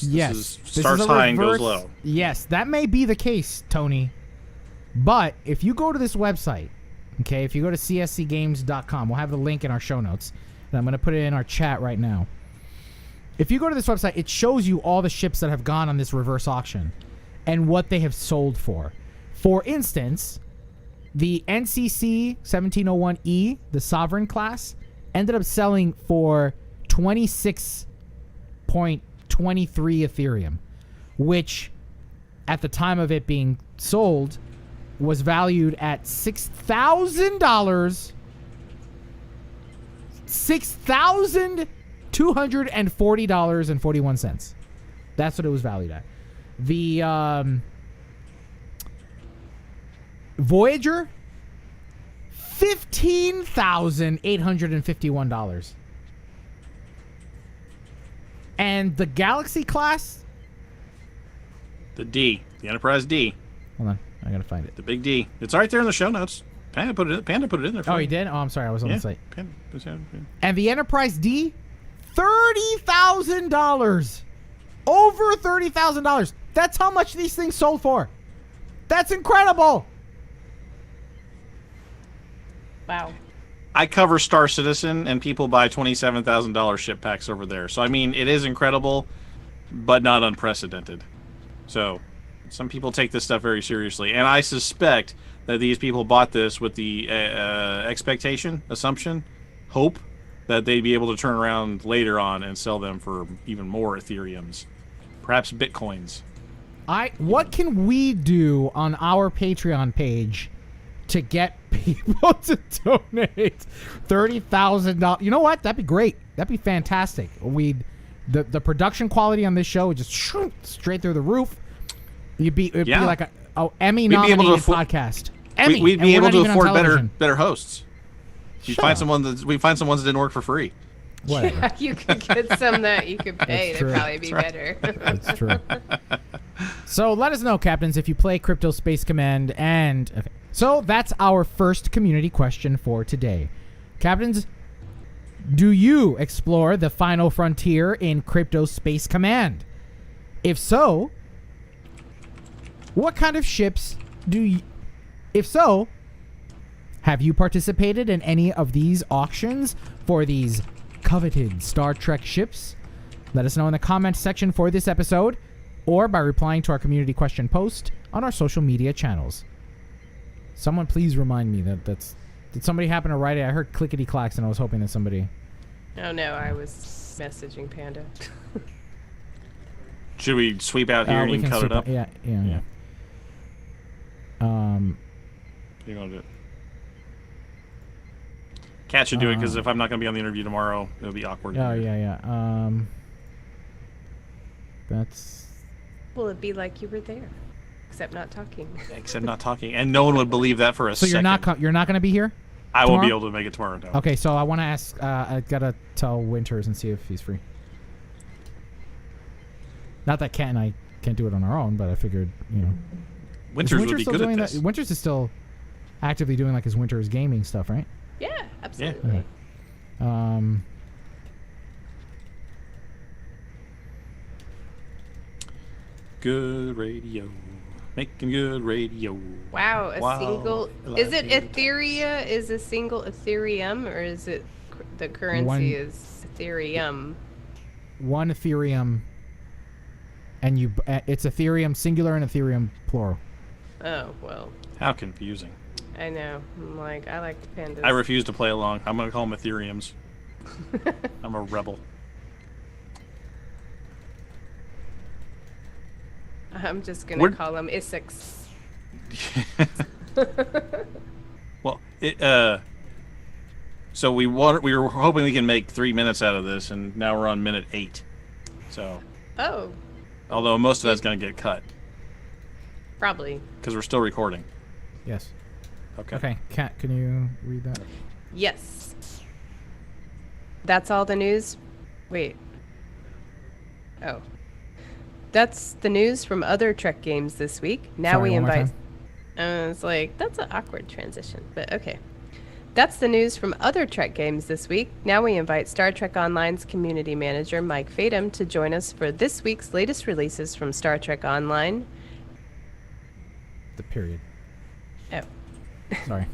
starts high and goes low. Yes, that may be the case, Tony. But if you go to this website, okay, if you go to cscgames.com, we'll have the link in our show notes, and I'm going to put it in our chat right now. If you go to this website, it shows you all the ships that have gone on this reverse auction and what they have sold for. For instance, the NCC 1701E, the Sovereign class, ended up selling for 26.23 Ethereum, which at the time of it being sold was valued at $6,000. $6,240.41. That's what it was valued at. The Voyager, $15,851. And the Galaxy class, the Enterprise D. hold on, I gotta find it. The big D. It's right there in the show notes. Panda put it in there. Oh, he did? Oh, I'm sorry, I was on the site. Panda. And the Enterprise D, $30,000. Over $30,000. That's how much these things sold for. That's incredible. Wow. I cover Star Citizen, and people buy $27,000 ship packs over there. So, I mean, it is incredible, but not unprecedented. So, some people take this stuff very seriously. And I suspect that these people bought this with the assumption, hope, that they'd be able to turn around later on and sell them for even more Ethereums. Perhaps Bitcoins. What can we do on our Patreon page to get people to donate $30,000? You know what? That'd be great. That'd be fantastic. The production quality on this show would just shoot straight through the roof. It'd be like a Emmy nominated podcast. Emmy. We'd be able to afford better hosts. We find Shut some ones that didn't work for free. Whatever. Yeah, you could get some that you could pay. That's They'd true. probably be better. That's true. So let us know, Captains, if you play Crypto Space Command. And okay. So that's our first community question for today. Captains, do you explore the final frontier in Crypto Space Command? If so, what kind of ships do you... If so, have you participated in any of these auctions for these coveted Star Trek ships? Let us know in the comment section for this episode, or by replying to our community question post on our social media channels. Someone please remind me that's... Did somebody happen to write it? I heard clickety clacks and I was hoping that somebody... Oh no, I was messaging Panda. Should we sweep out here and you can cut it up? Yeah. You're going to do it. Kat should do it, because if I'm not going to be on the interview tomorrow, it'll be awkward. Oh, yeah. That's... Will it be like you were there, except not talking? Except not talking. And no one would believe that for a So second. you're not going to be here? I won't be tomorrow? able to make it tomorrow, no. Okay, so I want to ask... I got to tell Winters and see if he's free. Not that Kat and I can't do it on our own, but I figured, Winters would be still good doing at this. Winters is still actively doing like his Winters gaming stuff, right? Yeah, absolutely. Okay. Good radio. Making good radio. Wow, single... I Is it like it. Etheria is a single Ethereum, or is it the currency is Ethereum? One Ethereum, and it's Ethereum singular and Ethereum plural. Oh, well, How confusing. I know. I'm like, I like the pandas. I refuse to play along. I'm going to call them Ethereums. I'm a rebel. I'm just going to call them Issex. Well, so we were hoping we can make 3 minutes out of this, and now we're on minute 8. So, Oh, although most of that's going to get cut probably. because we're still recording. Yes. Okay. Okay, Kat, can you read that? Yes. That's all the news? Wait. Oh. That's the news from other Trek games this week. Now Sorry, we one more invite... time. It's like, that's an awkward transition, but okay. That's the news from other Trek games this week. Now we invite Star Trek Online's community manager, Mike Fadum, to join us for this week's latest releases from Star Trek Online. The period. Oh. Sorry.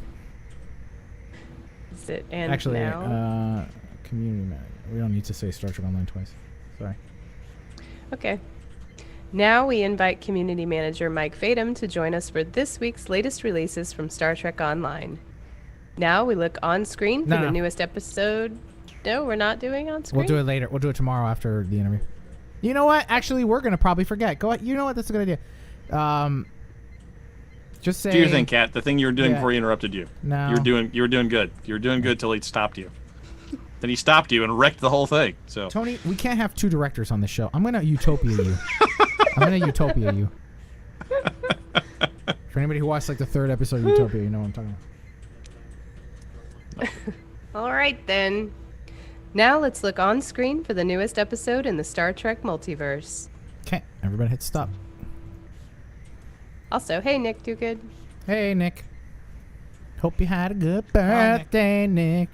Is it and Actually, now? community manager. We don't need to say Star Trek Online twice. Sorry. Okay. Now we invite community manager Mike Fadum to join us for this week's latest releases from Star Trek Online. Now we look on screen for the newest episode. No, we're not doing on screen? We'll do it later. We'll do it tomorrow after the interview. You know what? Actually, we're going to probably forget. Go ahead. You know what? That's a good idea. Just say... Do your thing, Kat. The thing you were doing Yeah. before he interrupted you. No. You were doing good. You were doing good till he stopped you. Then he stopped you and wrecked the whole thing. So Tony, we can't have two directors on this show. I'm going to Utopia you. I'm going to Utopia you. For anybody who watched like the 3rd episode of Utopia, you know what I'm talking about. All right, then. Now let's look on screen for the newest episode in the Star Trek Multiverse. Okay, everybody hit stop. Also, hey, Nick, do good. Hey, Nick. Hope you had a good birthday, Nick.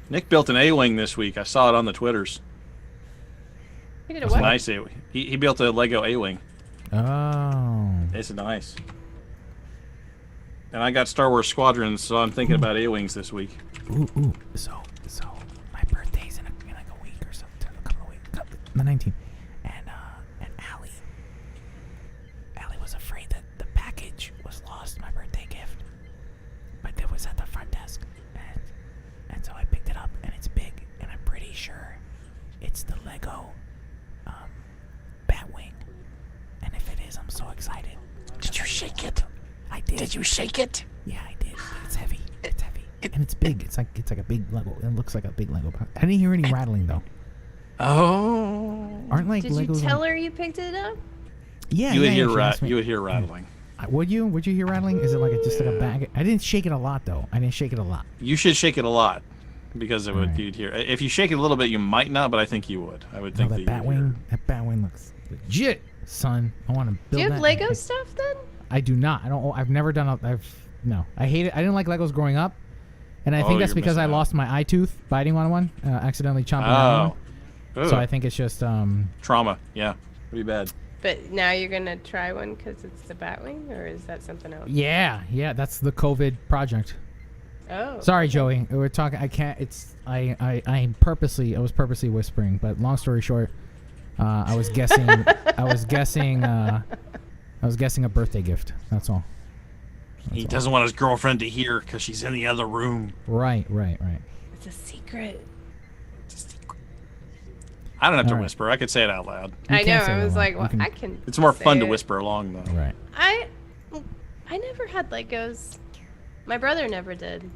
Nick built an A-wing this week. I saw it on the Twitters. He did a It's what? nice. He built a Lego A-wing. Oh. It's nice. And I got Star Wars Squadrons, so I'm thinking about A-wings this week. Ooh. So my birthday's in like a week or something, a couple of weeks, the 19th, and Allie was afraid that the package was lost, my birthday gift, but it was at the front desk, and so I picked it up, and it's big, and I'm pretty sure it's the Lego Batwing, and if it is, I'm so excited. Did you shake it? I did. Did you shake it? Yeah, I did. It's heavy. And it's big. It's like a big Lego. It looks like a big Lego. I didn't hear any rattling though. Oh. Aren't like Did Legos? you tell her you picked it up? Yeah, You would yeah, hear she asked me. you would hear rattling. Would you? Would you hear rattling? Is it like just like a bag? I didn't shake it a lot though. I didn't shake it a lot. You should shake it a lot, because it would Alright. you'd hear. If you shake it a little bit, you might not, but I think you would. I would No, think that that you would hear. Batwing. That Batwing looks legit, son. I want to build Do you have that. Lego stuff then? I do not. I don't. I've never done. No. I hate it. I didn't like Legos growing up, and I Oh, think that's you're because I missing out. lost my eye tooth biting on one, accidentally chomping down Oh. one. So I think it's just Trauma. Yeah. Pretty bad. But now you're gonna try one because it's the Batwing, or is that something else? Yeah, that's the COVID project. Oh. Sorry, Joey. We're talking. I can't. It's. I was purposely whispering. But long story short, I was guessing. I was guessing a birthday gift. That's all. He doesn't want his girlfriend to hear because she's in the other room. Right. It's a secret. I don't have to Alright. whisper. I could say it out loud. You I know. can say I that was one. like, You well, can- I can. It's more say fun to it. whisper along, though. Right. I never had Legos. My brother never did.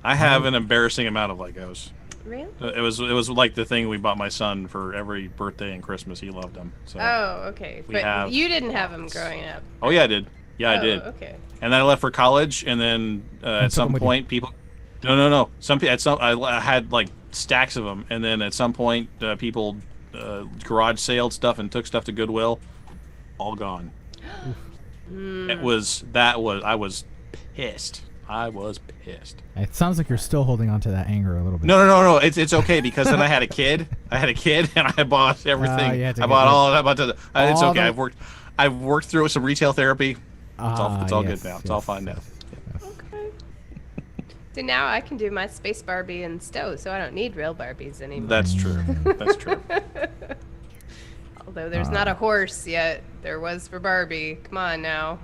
I have an embarrassing amount of Legos. Really? It was like the thing we bought my son for every birthday and Christmas. He loved them. So. Oh, okay. We But have you didn't have them growing up. Oh yeah, I did. Yeah, I Oh, did. Okay. And then I left for college, and then at took some 'em with you. point, people. No. I had like stacks of them, and then at some point, people garage saled stuff and took stuff to Goodwill. All gone. I was pissed. I was pissed. It sounds like you're still holding on to that anger a little bit. No. It's okay because then I had a kid. And I bought everything. you had to I get bought rid- all of that. It's all okay. the- I've worked through some retail therapy. It's all yes, good now. It's all yes, fine now. yes. Okay. So now I can do my space Barbie and Stowe, so I don't need real Barbies anymore. That's true. That's true. Although there's not a horse yet, there was for Barbie. Come on now.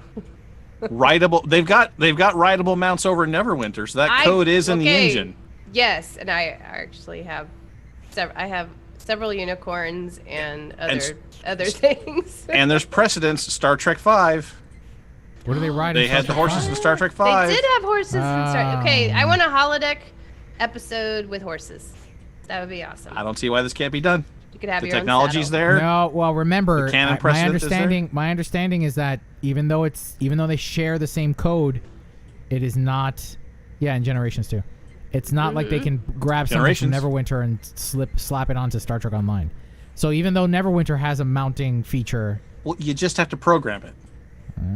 Rideable. They've got rideable mounts over in Neverwinter, so that code is in the okay, engine. Yes, and I actually have several unicorns and other things. And there's precedence. Star Trek V. What do they ride? They in had the Star Trek horses V? in Star Trek V. They did have horses in Star. Okay, I Oh. want a holodeck episode with horses. That would be awesome. I don't see why this can't be done. You could have The your technology's own saddle. there. No, well, remember, The canon my precedent is there? understanding is that even though they share the same code, it is not. Yeah, in Generations too. It's not like they can grab something from Generations. Neverwinter and slap it onto Star Trek Online. So even though Neverwinter has a mounting feature, Well, you just have to program it.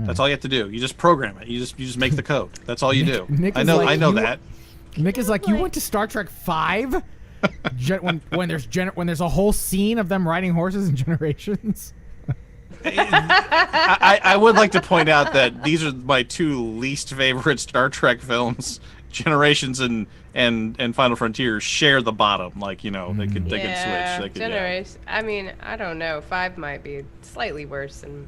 That's all you have to do. You just program it. You just make the code. That's all you do. Nick I is know. like, I know you- that. Mick is like, you went to Star Trek 5 when there's a whole scene of them riding horses in Generations. I would like to point out that these are my two least favorite Star Trek films. Generations and Final Frontier share the bottom. Like, you know, they could switch. They could, Generation. I mean, I don't know. 5 might be slightly worse, and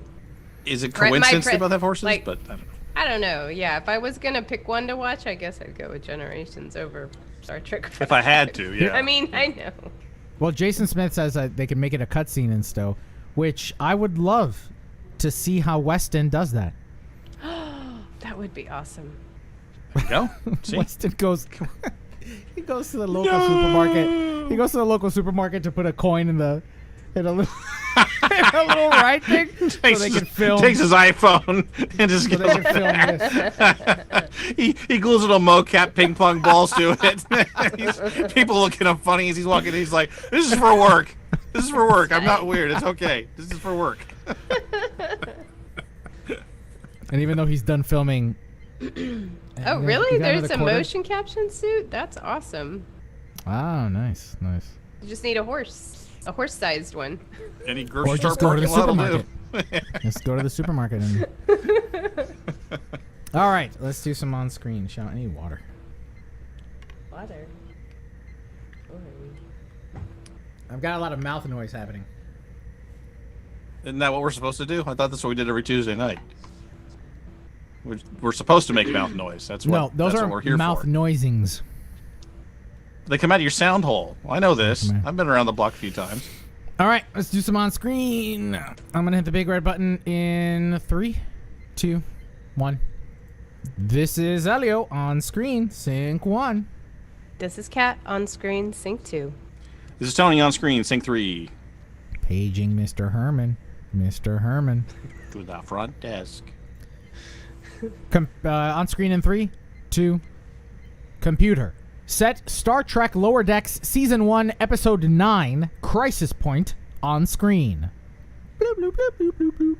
Is it Right, my coincidence pre- they both have horses? like- But I don't know. I don't know. Yeah, if I was gonna pick one to watch, I guess I'd go with Generations over Star Trek. If I had to, yeah. I mean, I know. Well, Jason Smith says that they can make it a cutscene in Stowe, which I would love to see how Weston does that. That would be awesome. There you go. See? Weston goes. He goes to the local supermarket. He goes to the local supermarket to put a coin in a little in a little right thing so they can film. Takes his iPhone and just So they goes. can film this. He glues little mocap ping pong balls to it. People look at him funny as he's walking. He's like, "This is for work. This is for work. I'm not weird. It's okay. This is for work." And even though he's done filming. Oh, he really? got There's another a quarter? motion caption suit? That's awesome. Oh, nice. You just need a horse. A horse-sized one. Any grocery Or store just go to the parking lot will do. supermarket. Just go to the supermarket and. All right, let's do some on-screen. Shall I need water? Water. I've got a lot of mouth noise happening. Isn't that what we're supposed to do? I thought that's what we did every Tuesday night. We're supposed to make mouth noise. That's what. No, those that's are what we're here mouth for. noisings. They come out of your sound hole. I know this. Come on. I've been around the block a few times. All right, let's do some on-screen. I'm gonna hit the big red button in 3, 2, 1. This is Elio on screen. Sync 1. This is Kat on screen. Sync 2. This is Tony on screen. Sync 3. Paging Mr. Herman. Mr. Herman. To the front desk. On screen in 3, 2. Computer. Set Star Trek Lower Decks Season 1, Episode 9, Crisis Point, on screen. Bloop, bloop, bloop, bloop, bloop, bloop.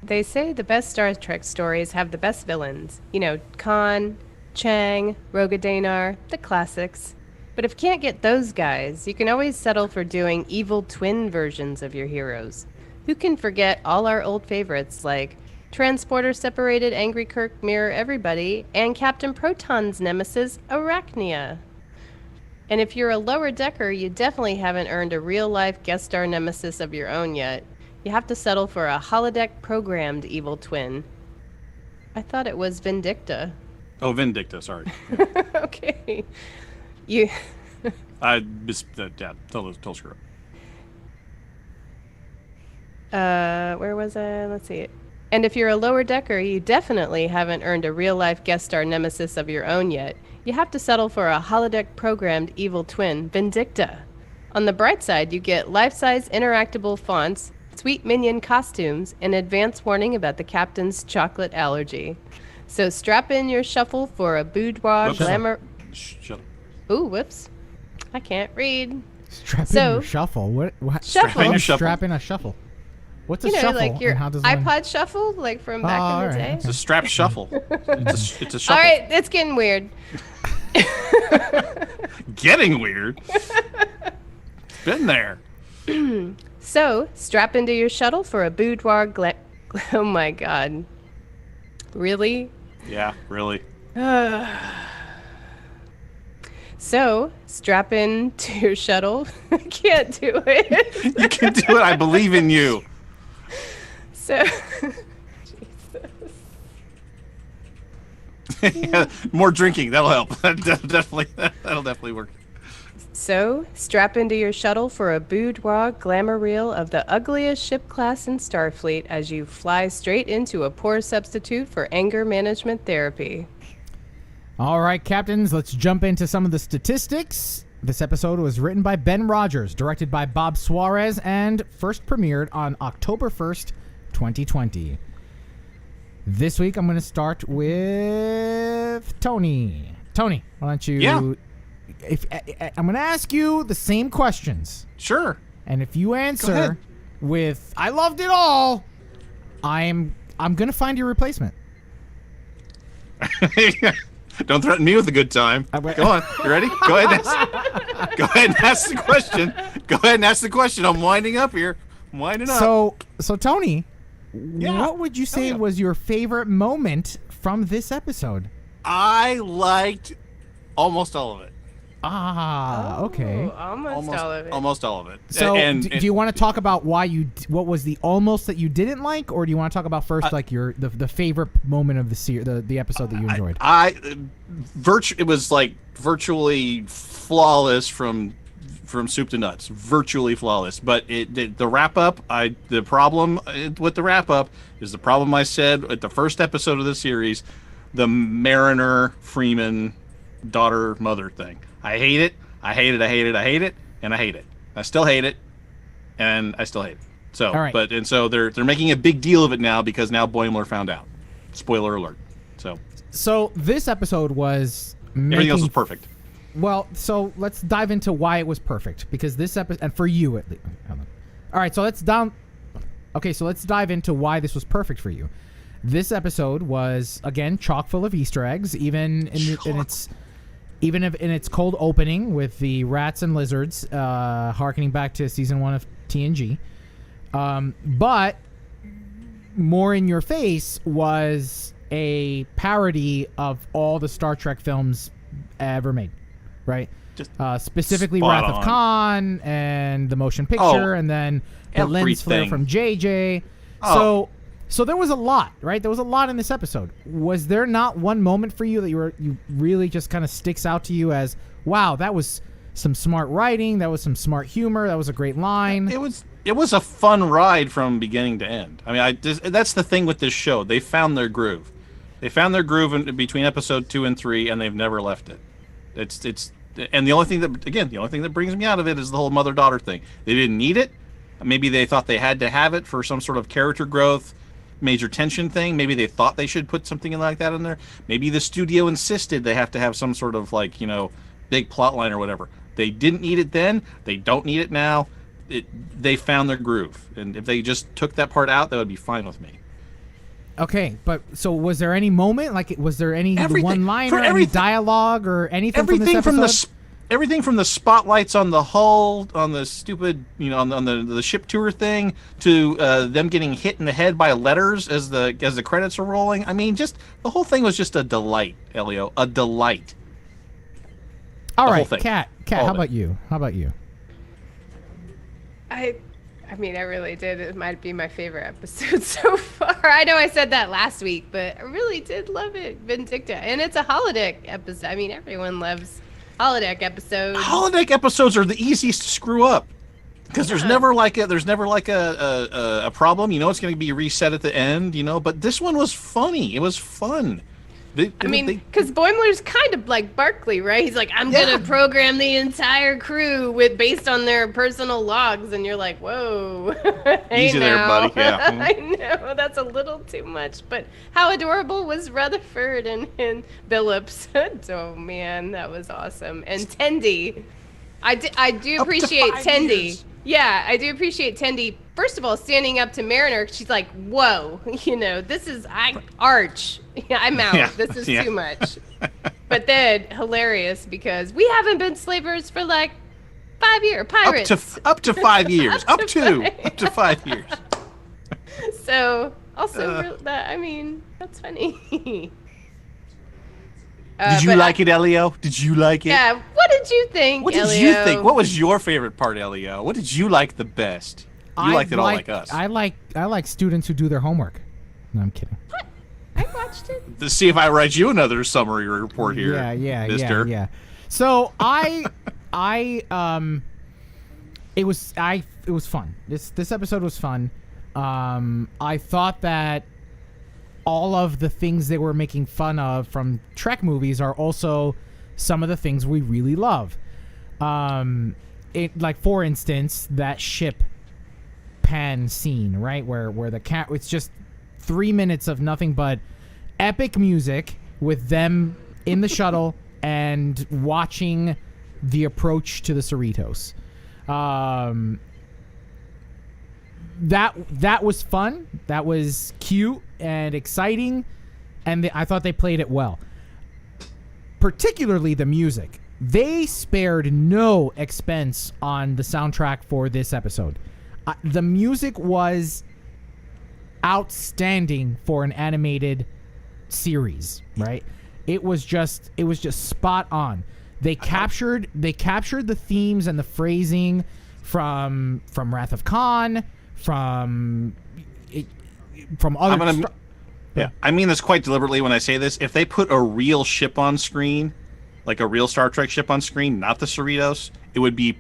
They say the best Star Trek stories have the best villains. You know, Khan, Chang, Roga-Danar, the classics. But if you can't get those guys, you can always settle for doing evil twin versions of your heroes. Who can forget all our old favorites like Transporter Separated Angry Kirk Mirror Everybody and Captain Proton's nemesis, Arachnia? And if you're a lower decker, you definitely haven't earned a real-life guest star nemesis of your own yet. You have to settle for a holodeck programmed evil twin. I thought it was Vindicta. Oh, Vindicta. Sorry. Okay. You. I missed that. Yeah, total screw up. Where was I? Let's see. And if you're a lower decker, you definitely haven't earned a real-life guest star nemesis of your own yet. You have to settle for a holodeck programmed evil twin, Vindicta. On the bright side, you get life-size interactable fonts, sweet minion costumes, and advance warning about the captain's chocolate allergy. So strap in your shuffle for a boudoir Whoops. glamour. Shut up. Ooh, whoops. I can't read. Strap in So- your shuffle. What? Shuffle. Strap in your shuffle. Strap in a shuffle. What's a You know, shuffle? like your and how does one... iPod shuffle, like from back Oh, in the alright, day. It's a strap shuffle. It's a shuffle. All right, it's getting weird. Getting weird. Been there. So, strap into your shuttle for a boudoir oh my god. Really? Yeah, really. So, strap into your shuttle. I can't do it. You can do it. I believe in you. So, Yeah, more drinking. That'll help. That'll definitely work. so, strap into your shuttle for a boudoir glamour reel of the ugliest ship class in Starfleet as you fly straight into a poor substitute for anger management therapy. All right, captains, let's jump into some of the statistics. This episode was written by Ben Rogers, directed by Bob Suarez, and first premiered on October 1st, 2020. This week, I'm going to start with Tony. Tony, why don't you... Yeah. I'm going to ask you the same questions. Sure. And if you ahead. answer with, I loved it all, I'm going to find your replacement. Don't threaten me with a good time. Go on. You ready? Go ahead. Go ahead and ask the question. Go ahead and ask the question. I'm winding up here. I'm winding up. So Tony, Yeah. what would you say yeah. was your favorite moment from this episode? I liked almost all of it. Okay. Almost all of it. Almost all of it. So, And- do you want to talk about why what was the almost that you didn't like, or do you want to talk about first like the favorite moment of the episode that you enjoyed? It was like virtually flawless from soup to nuts, virtually flawless. But the wrap up, the problem with the wrap up is the problem I said at the first episode of the series, the Mariner Freeman daughter mother thing. I hate it. I hate it. I hate it. I hate it. And I hate it. I still hate it. And I still hate it. So, All right. So they're making a big deal of it now because now Boimler found out. Spoiler alert. So this episode was everything else was perfect. Well, so let's dive into why it was perfect, because this episode, and for you at least. Hold on. All right, so let's dive into why this was perfect for you. This episode was again chock full of Easter eggs, even in its even if in its cold opening with the rats and lizards, harkening back to season 1 of TNG. But more in your face was a parody of all the Star Trek films ever made, right? Just specifically spot Wrath of on. Khan and the motion picture, and then the lens flare everything. from JJ. Oh. So there was a lot, right? There was a lot in this episode. Was there not one moment for you that you really just kind of sticks out to you as, wow, that was some smart writing, that was some smart humor, that was a great line? It was a fun ride from beginning to end. I mean, that's the thing with this show. They found their groove. They found their groove between episode 2 and 3, and they've never left it. And the only thing that brings me out of it is the whole mother-daughter thing. They didn't need it. Maybe they thought they had to have it for some sort of character growth, major tension thing. Maybe they thought they should put something like that in there. Maybe the studio insisted they have to have some sort of big plot line or whatever. They didn't need it then. They don't need it now. They found their groove, and if they just took that part out, that would be fine with me. Okay, but so was there any moment, was there any Everything. one-liner, For any everything. dialogue, or anything Everything from this episode? Everything from the spotlights on the hull, on the stupid, on the ship tour thing, to them getting hit in the head by letters as the credits are rolling. I mean, just the whole thing was just a delight, Elio, a delight. All the right, whole thing. Kat, All how of it. about you? I mean, I really did. It might be my favorite episode so far. I know I said that last week, but I really did love it, Vindicta. And it's a holodeck episode. I mean, everyone loves holodeck episodes. Holodeck episodes are the easiest to screw up because there's never like a problem. It's going to be reset at the end. But this one was funny. It was fun. Because Boimler's kind of like Barkley, right? He's like, I'm gonna program the entire crew based on their personal logs, and you're like, whoa, hey Easy there, buddy. Yeah. I know that's a little too much, but how adorable was Rutherford and Billups? Oh man, that was awesome. And Tendi, I do Up to appreciate 5 Tendi. years. Yeah, I do appreciate Tendi. First of all, standing up to Mariner, she's like, "Whoa, this is Arch. Yeah, I'm out. Yeah, This is yeah. too much." But then hilarious because we haven't been slavers for like 5 years. Pirates. Up to 5 years. Up to Up to 5 years. So also that's funny. Did you like it, Elio? Did you like it? Yeah. What did you think, What did Elio? you think? What was your favorite part, Elio? What did you like the best? You liked it all like us. I like students who do their homework. No, I'm kidding. I watched it. To see if I write you another summary report here, mister. Yeah. So it was fun. This episode was fun. I thought that all of the things they were making fun of from Trek movies are also some of the things we really love. For instance, that ship pan scene, right, where the cat, it's just 3 minutes of nothing but epic music with them in the shuttle and watching the approach to the Cerritos. That was fun. That was cute and exciting, and I thought they played it well. Particularly the music. They spared no expense on the soundtrack for this episode. The music was outstanding for an animated series, right? It was just spot on. They captured the themes and the phrasing from Wrath of Khan, from other. I mean this quite deliberately when I say this. If they put a real ship on screen, like a real Star Trek ship on screen, not the Cerritos, it would be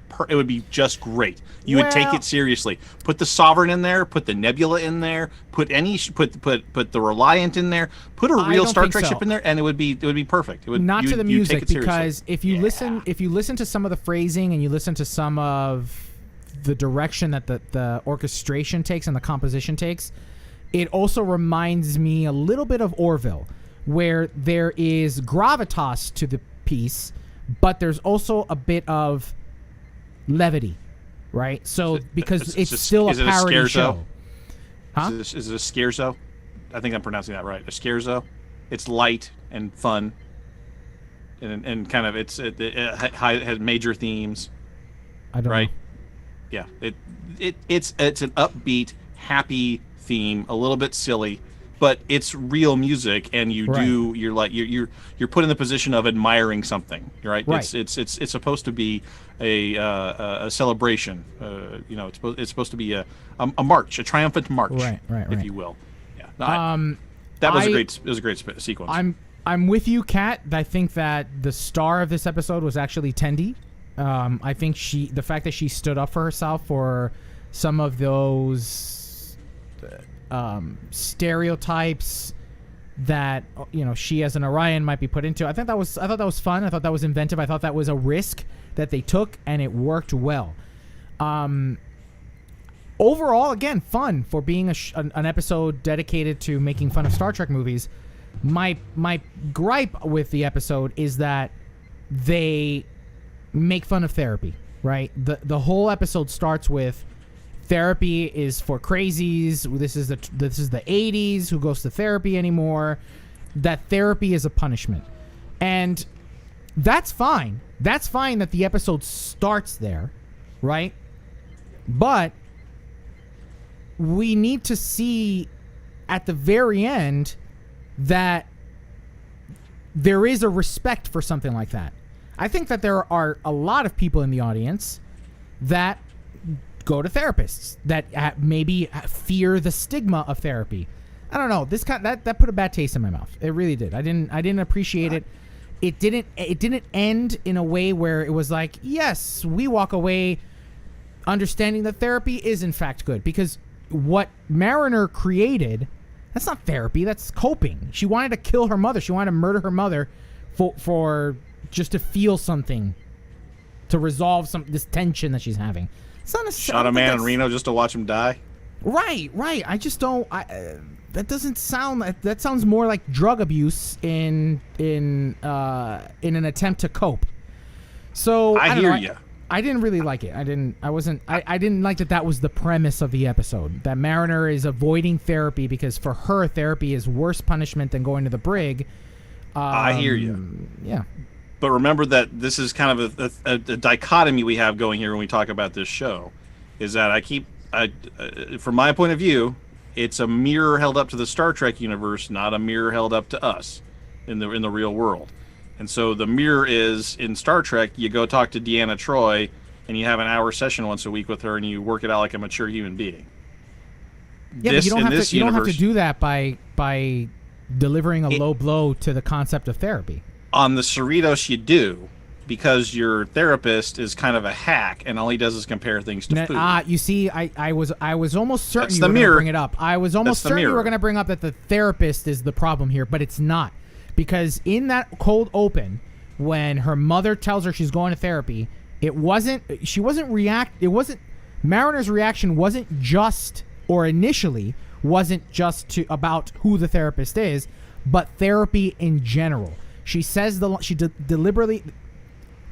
just great. You would take it seriously. Put the Sovereign in there, put the Nebula in there, put the Reliant in there, put a real Star Trek ship in there, and it would be perfect. It would not to the music, because if you listen, listen to some of the phrasing and you listen to some of the direction that the orchestration takes and the composition takes, it also reminds me a little bit of Orville, where there is gravitas to the piece, but there's also a bit of levity, right? So because it's still a parody show. Huh? Is it a scherzo? I think I'm pronouncing that right. A scherzo. It's light and fun. and kind of it has major themes, I don't right? know. Yeah, it's an upbeat, happy theme, a little bit silly, but it's real music, and you're put in the position of admiring something, right? Right. It's supposed to be a celebration. It's supposed to be a march, a triumphant march, Right. if you will. Yeah. No, that was a great sequence. I'm with you, Kat. I think that the star of this episode was actually Tendi. I think the fact that she stood up for herself for some of those stereotypes that she as an Orion might be put into. I thought that was fun. I thought that was inventive. I thought that was a risk that they took, and it worked well. Overall, again, fun for being an episode dedicated to making fun of Star Trek movies. My gripe with the episode is that they make fun of therapy, right? The whole episode starts with therapy is for crazies. This is the 80s. Who goes to therapy anymore? That therapy is a punishment, and that's fine. That's fine that the episode starts there, right? But we need to see at the very end that there is a respect for something like that. I think that there are a lot of people in the audience that go to therapists that maybe fear the stigma of therapy. I don't know. That put a bad taste in my mouth. It really did. I didn't appreciate it. It didn't end in a way where it was like, yes, we walk away understanding that therapy is in fact good, because what Mariner created, that's not therapy, that's coping. She wanted to kill her mother. She wanted to murder her mother for just to feel something, to resolve this tension that she's having. It's not Shot a man in Reno just to watch him die. Right. I just don't. That doesn't sound. That sounds more like drug abuse in an attempt to cope. So I hear you. I didn't really like it. I didn't like that was the premise of the episode. That Mariner is avoiding therapy because for her, therapy is worse punishment than going to the brig. I hear you. Yeah. But remember that this is kind of a dichotomy we have going here when we talk about this show, is that from my point of view, it's a mirror held up to the Star Trek universe, not a mirror held up to us in the real world. And so the mirror is, in Star Trek, you go talk to Deanna Troi, and you have an hour session once a week with her, and you work it out like a mature human being. Yeah, but you don't have to do that by delivering a low blow to the concept of therapy. On the Cerritos, you do, because your therapist is kind of a hack, and all he does is compare things to food. You see, I was almost certain That's you were the going to mirror. bring it up. I was almost That's the certain you mirror. were going to bring up that the therapist is the problem here, but it's not. Because in that cold open, when her mother tells her she's going to therapy, Mariner's reaction wasn't just, or initially, wasn't just about who the therapist is, but therapy in general. She says the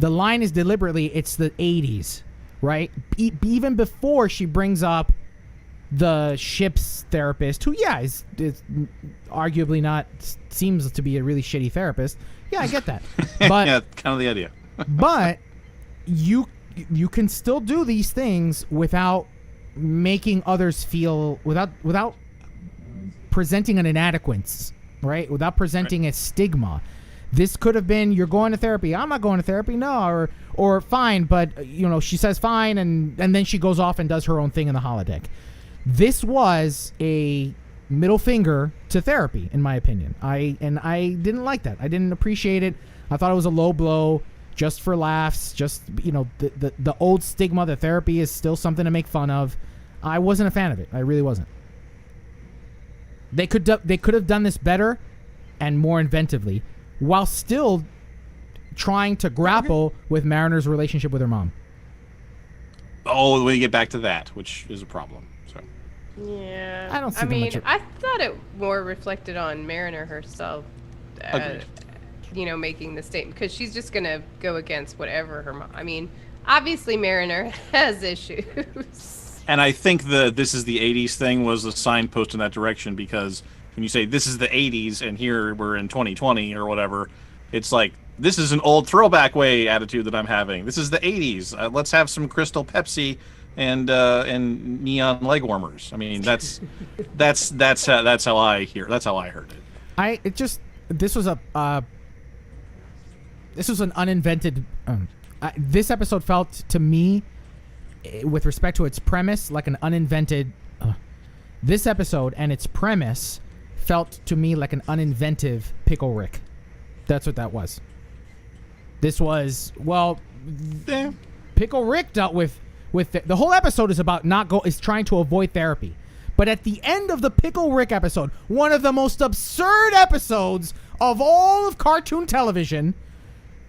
line is deliberately, it's the 80s, right? Even before she brings up the ship's therapist, who, is arguably not, seems to be a really shitty therapist. Yeah, I get that. But yeah, kind of the idea. But you can still do these things without making others feel, without presenting an inadequacy, right? Without presenting a stigma. This could have been, you're going to therapy. I'm not going to therapy. No, or fine, but she says fine, and then she goes off and does her own thing in the holodeck. This was a middle finger to therapy, in my opinion. I didn't like that. I didn't appreciate it. I thought it was a low blow, just for laughs. Just the old stigma that therapy is still something to make fun of. I wasn't a fan of it. I really wasn't. They could have done this better and more inventively, while still trying to grapple with Mariner's relationship with her mom. Oh, we get back to that, which is a problem. So. Yeah. I don't see I thought it more reflected on Mariner herself. Agreed. Making the statement, because she's just going to go against whatever her mom. Obviously Mariner has issues. And I think this is the 80s thing was a signpost in that direction, because when you say this is the 80s and here we're in 2020 or whatever, it's like This is an old throwback way attitude that I'm having. This is the '80s. Let's have some Crystal Pepsi and neon leg warmers. I mean, that's how I hear. That's how I heard it. This was an uninvented. This episode felt to me, with respect to its premise, like an uninvented. This episode and its premise felt to me like an uninventive Pickle Rick. That's what that was. This was Pickle Rick dealt with the whole episode is about is trying to avoid therapy. But at the end of the Pickle Rick episode, one of the most absurd episodes of all of cartoon television,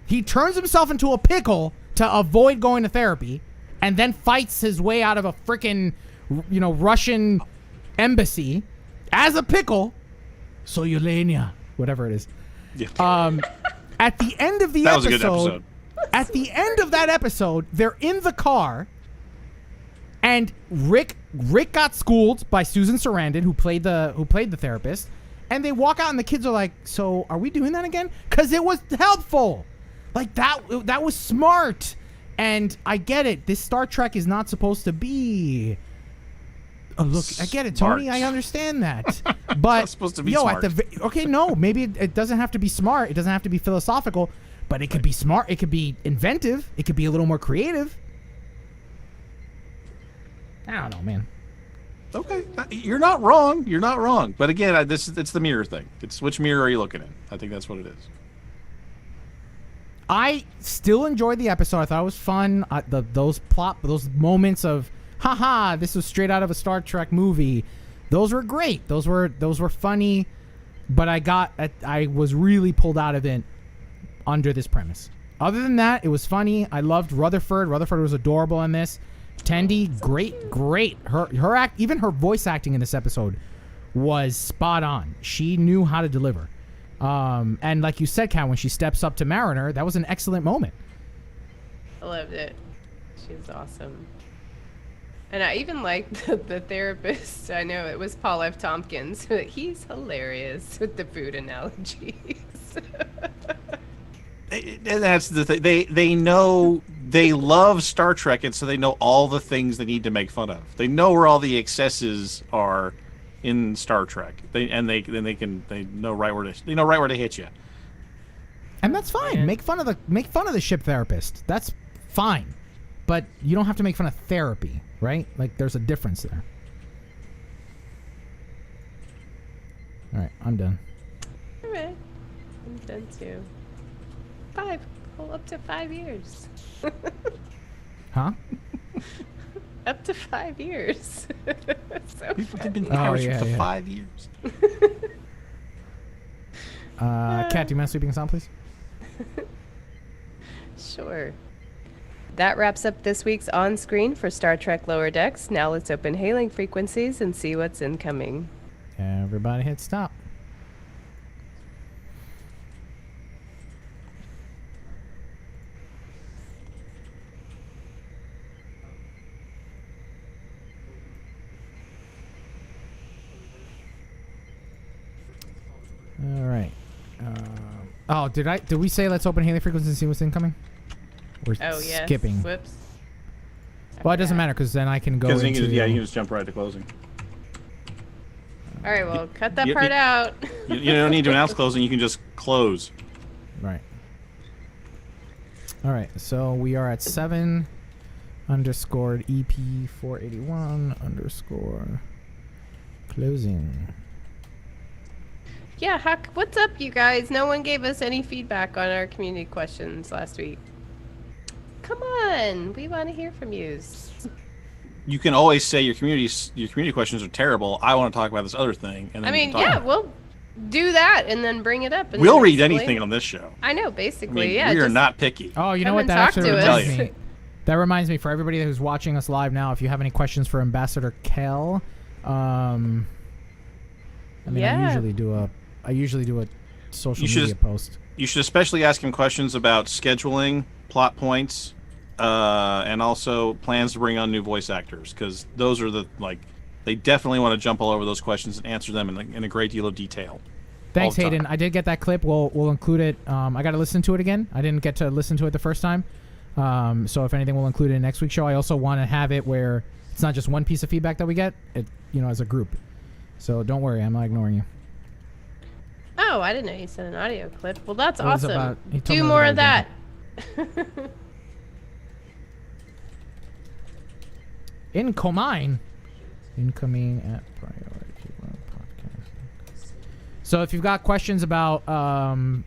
he turns himself into a pickle to avoid going to therapy, and then fights his way out of a freaking, Russian embassy as a pickle. Soyulenia, whatever it is. Yeah. At the end of the that was a good episode. At the end of that episode, they're in the car, and Rick got schooled by Susan Sarandon, who played the therapist, and they walk out, and the kids are like, "So, are we doing that again?" Because it was helpful, like that was smart, and I get it. This Star Trek is not supposed to be. Oh, look, I get it, Tony. Smart. I understand that. But it's supposed to be smart. Maybe it doesn't have to be smart. It doesn't have to be philosophical, but it could be smart. It could be inventive. It could be a little more creative. I don't know, man. Okay, you're not wrong. You're not wrong. But again, it's the mirror thing. It's which mirror are you looking in? I think that's what it is. I still enjoyed the episode. I thought it was fun. Those moments of haha, this was straight out of a Star Trek movie. Those were great. Those were funny, but I was really pulled out of it under this premise. Other than that, it was funny. I loved Rutherford. Rutherford was adorable in this. Tendi, great. Even her voice acting in this episode was spot on. She knew how to deliver. And like you said, Kat, when she steps up to Mariner, that was an excellent moment. I loved it. She was awesome. And I even liked the therapist. I know it was Paul F. Tompkins. He's hilarious with the food analogies. And that's the thing. They know, they love Star Trek, and so they know all the things they need to make fun of. They know where all the excesses are in Star Trek. They know right where to hit you. And that's fine. Man. Make fun of the ship therapist. That's fine. But you don't have to make fun of therapy, right? Like, there's a difference there. All right, I'm done. All right. I'm done too. Up to 5 years. Huh? Up to 5 years. So People have been Oh, pirates yeah, for yeah. 5 years. Kat, do you mind sweeping us out, please? Sure. That wraps up this week's On Screen for Star Trek Lower Decks. Now let's open hailing frequencies and see what's incoming. Everybody hit stop. All right. Did we say let's open hailing frequencies and see what's incoming? We're Oh, yes. skipping. Whoops. Well, it doesn't matter because then I can go Because into... you can just jump right to closing. All right, well, cut that you- part you- out. You don't need to announce closing. You can just close. Right. All right. So we are at 7 _ EP 481 _ closing. Yeah, Huck, what's up, you guys? No one gave us any feedback on our community questions last week. Come on, we want to hear from you. You can always say your community questions are terrible. I want to talk about this other thing, and then I you mean, can talk. yeah, we'll do that and then bring it up. And We'll then read explain. anything on this show. I know, I basically, mean, yeah. we are just- not picky. Oh, you know Come what? and That talk actually to reminds us. me. That reminds me, for everybody who's watching us live now, if you have any questions for Ambassador Kel, I Yeah. usually do a social You should- media post. You should especially ask him questions about scheduling, plot points, and also plans to bring on new voice actors, because those are they definitely want to jump all over those questions and answer them in a great deal of detail. Thanks, the time. Hayden. I did get that clip. We'll include it. I got to listen to it again. I didn't get to listen to it the first time. So if anything, we'll include it in next week's show. I also want to have it where it's not just one piece of feedback that we get. It, as a group. So don't worry, I'm not ignoring you. Oh, I didn't know you sent an audio clip. Well, that's It was awesome. about- he told Do me it was more about of that. Incoming at Priority One Podcast. So if you've got questions about The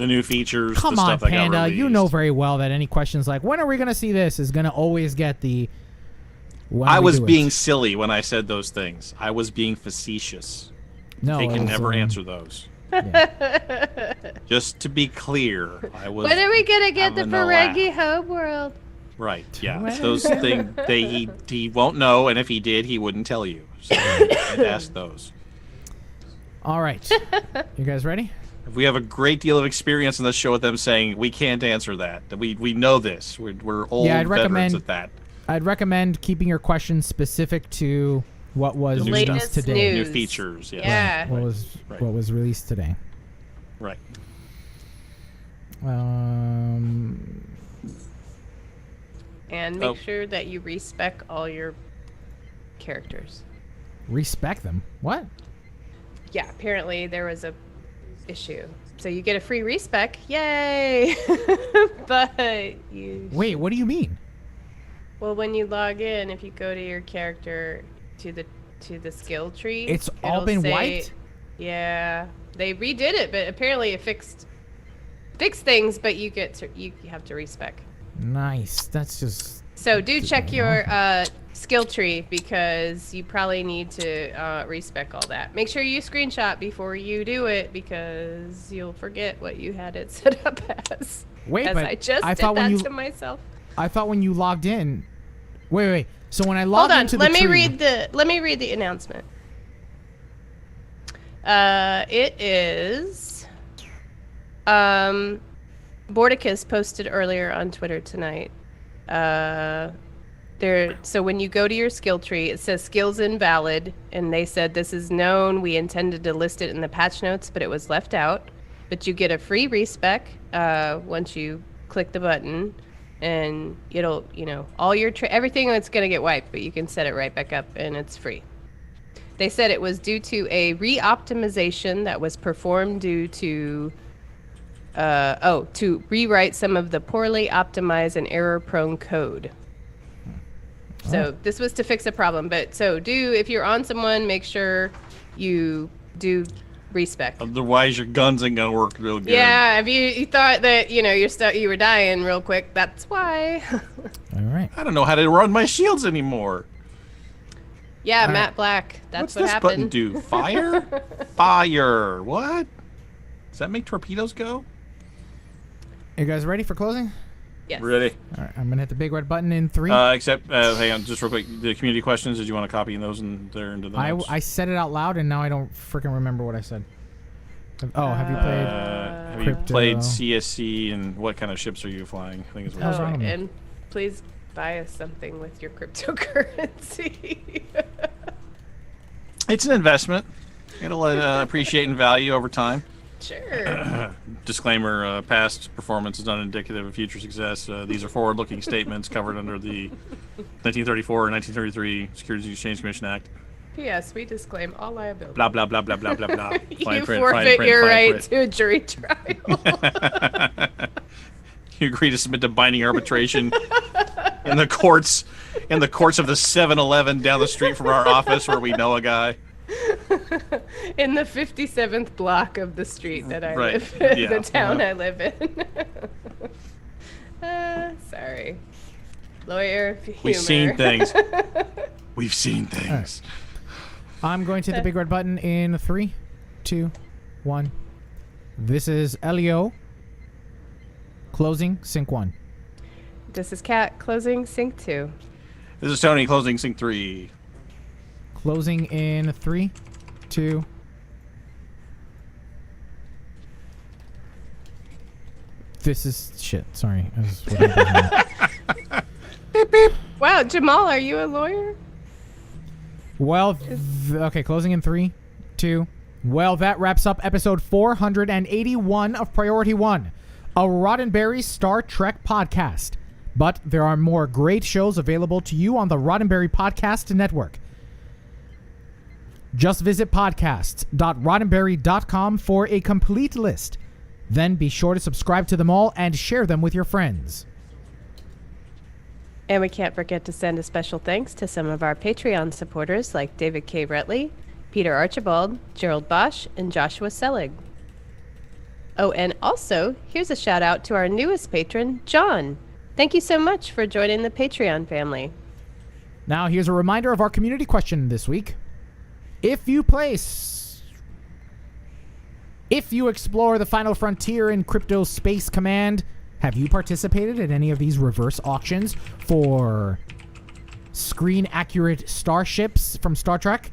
new features, come the on, stuff that got Panda, you know released. very well that any questions like when are we gonna see this is gonna always get the. when I we was do it. being silly when I said those things. I was being facetious. No, They it can was, never answer those. yeah. Just to be clear, I was. When are we gonna get the having a laugh. Ferengi homeworld? Right. Yeah. When? It's those things he won't know, and if he did, he wouldn't tell you. So I'd ask those. All right, you guys ready? We have a great deal of experience in this show with them saying we can't answer that. That we know this. We're old Yeah, I'd veterans recommend- at that. I'd recommend keeping your questions specific to what was The new released stuff. today. news. New features. Yes. Yeah. Right. What was released today? Right. And make Oh. sure that you respec all your characters. Respect them. What? Yeah, apparently there was a issue. So you get a free respec. Yay! But you Wait, what do you mean? well, when you log in, if you go to your character to the skill tree, It's all it'll been say- wiped? Yeah, they redid it, but apparently it fixed things. But you have to respec. Nice. That's just. So do check your skill tree because you probably need to respec all that. Make sure you screenshot before you do it because you'll forget what you had it set up as. Wait, as but I just I did thought that when you. to myself. I thought when you logged in. Wait. So when I logged Hold on, into the let me tree, read the announcement. It is Bordicus posted earlier on Twitter tonight. So when you go to your skill tree, it says skills invalid, and they said this is known. We intended to list it in the patch notes, but it was left out. But you get a free respec once you click the button, and it'll, all your everything that's gonna get wiped, but you can set it right back up, and it's free. They said it was due to a re-optimization that was performed due to to rewrite some of the poorly optimized and error-prone code. So this was to fix a problem, but if you're on someone, make sure you do respec. Otherwise, your guns ain't gonna work real good. Yeah, if you thought that you were dying real quick, that's why. all right. I don't know how to run my shields anymore. Yeah, All right. Matt Black. That's What's what this happened. button do? Fire? Fire. What? Does that make torpedoes go? You guys ready for closing? Yes. Ready. All right. I'm gonna hit the big red button in 3. Except, hang on, just real quick. The community questions. Did you want to copy those in there into the notes? I said it out loud and now I don't freaking remember what I said. Have you played? Have you Crypto. played CSC and what kind of ships are you flying? I think is what How's it's wrong with me? And please buy us something with your cryptocurrency. It's an investment. It'll appreciate in value over time. Sure. Disclaimer, past performance is not indicative of future success. These are forward-looking statements covered under the 1934 and 1933 Securities and Exchange Commission Act. P.S. We disclaim all liability. Blah, blah, blah, blah, blah, blah, blah. You forfeit your right to a jury trial. You agree to submit to binding arbitration in the courts of the 7-Eleven down the street from our office where we know a guy. In the 57th block of the street that I Right. live in, Yeah. the town I live in. Sorry. Lawyer, humor. We've seen things. We've seen things. I'm going to hit the big red button in 3, 2, 1. This is Elio. Closing sync 1. This is Kat closing sync 2. This is Tony closing sync 3. Closing in 3, 2. This is shit. Sorry. I was Wow, Jamal, are you a lawyer? well, okay. Closing in 3, 2, Well, that wraps up episode 481 of Priority One, a Roddenberry Star Trek podcast. But there are more great shows available to you on the Roddenberry Podcast Network. Just visit podcasts.roddenberry.com for a complete list. Then be sure to subscribe to them all and share them with your friends. And we can't forget to send a special thanks to some of our Patreon supporters like David K. Retley, Peter Archibald, Gerald Bosch, and Joshua Selig. Oh, and also, here's a shout out to our newest patron, John. Thank you so much for joining the Patreon family. Now, here's a reminder of our community question this week. If you explore the final frontier in Crypto Space Command, have you participated in any of these reverse auctions for screen-accurate starships from Star Trek?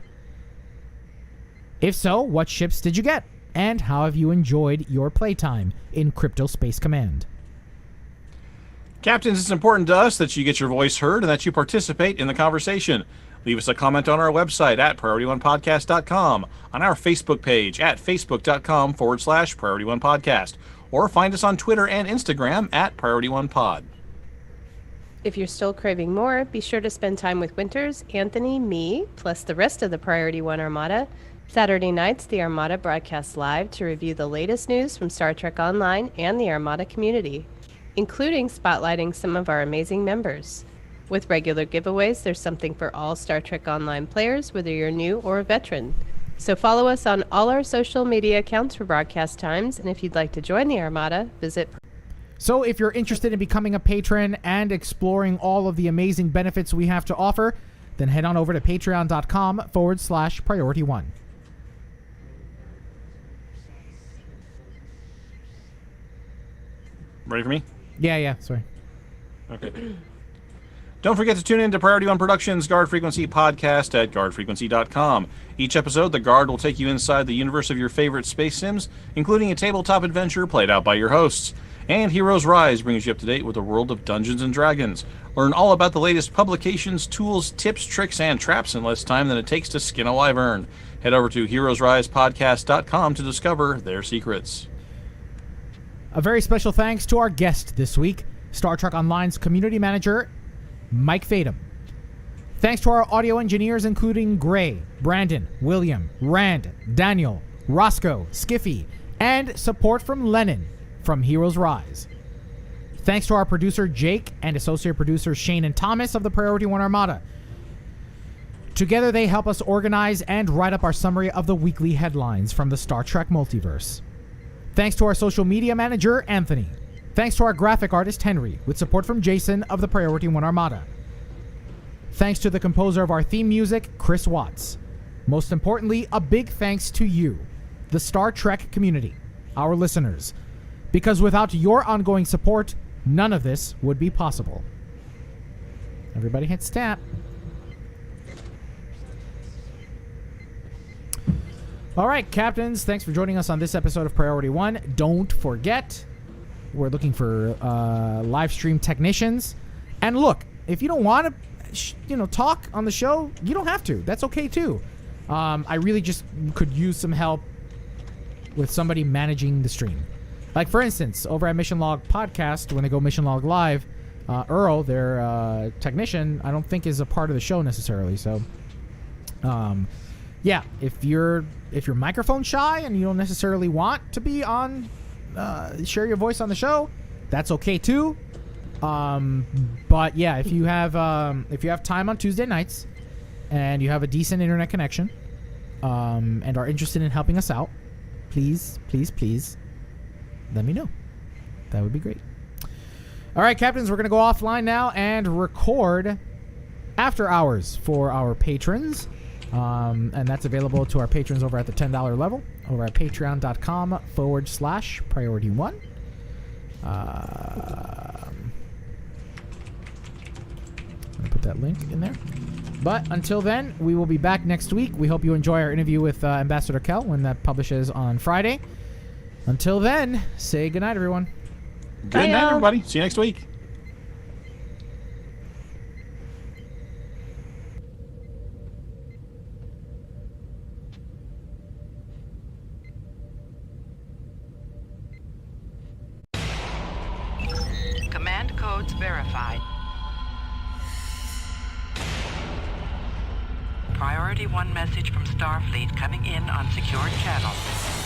If so, what ships did you get? And how have you enjoyed your playtime in Crypto Space Command? Captains, it's important to us that you get your voice heard and that you participate in the conversation. Leave us a comment on our website at PriorityOnePodcast.com, on our Facebook page at Facebook.com/PriorityOnePodcast, or find us on Twitter and Instagram at PriorityOnePod. If you're still craving more, be sure to spend time with Winters, Anthony, me, plus the rest of the Priority One Armada. Saturday nights, the Armada broadcasts live to review the latest news from Star Trek Online and the Armada community, including spotlighting some of our amazing members. With regular giveaways, there's something for all Star Trek Online players, whether you're new or a veteran. So follow us on all our social media accounts for broadcast times, and if you'd like to join the Armada, visit. So if you're interested in becoming a patron and exploring all of the amazing benefits we have to offer, then head on over to patreon.com/PriorityOne. Ready for me? Yeah, sorry. Okay. Don't forget to tune in to Priority One Productions' Guard Frequency podcast at guardfrequency.com. Each episode, the Guard will take you inside the universe of your favorite space sims, including a tabletop adventure played out by your hosts. And Heroes Rise brings you up to date with the world of Dungeons & Dragons. Learn all about the latest publications, tools, tips, tricks, and traps in less time than it takes to skin a wyvern. Head over to heroesrisepodcast.com to discover their secrets. A very special thanks to our guest this week, Star Trek Online's community manager, Mike Fadum. Thanks to our audio engineers, including Gray, Brandon, William, Rand, Daniel, Roscoe, Skiffy, and support from Lennon from Heroes Rise. Thanks to our producer, Jake, and associate producers, Shane and Thomas of the Priority One Armada. Together, they help us organize and write up our summary of the weekly headlines from the Star Trek Multiverse. Thanks to our social media manager, Anthony. Thanks to our graphic artist, Henry, with support from Jason of the Priority One Armada. Thanks to the composer of our theme music, Chris Watts. Most importantly, a big thanks to you, the Star Trek community, our listeners. Because without your ongoing support, none of this would be possible. Everybody hit stat. All right, Captains, thanks for joining us on this episode of Priority One. Don't forget, we're looking for live stream technicians. And look, if you don't want to, talk on the show, you don't have to. That's okay too. I really just could use some help with somebody managing the stream. Like for instance, over at Mission Log Podcast, when they go Mission Log Live, Earl, their technician, I don't think is a part of the show necessarily. So, yeah, if you're microphone shy and you don't necessarily want to be on, share your voice on the show, that's okay too. But yeah, if you have time on Tuesday nights and you have a decent internet connection, and are interested in helping us out, please let me know. That would be great. All right, Captains, we're going to go offline now and record After Hours for our patrons. And that's available to our patrons over at the $10 level over at patreon.com/PriorityOne. I'm going to put that link in there. But until then, we will be back next week. We hope you enjoy our interview with Ambassador Kell when that publishes on Friday. Until then, say goodnight, everyone. Good night, everybody. See you next week. codes verified. Priority 1 message from Starfleet coming in on secured channel.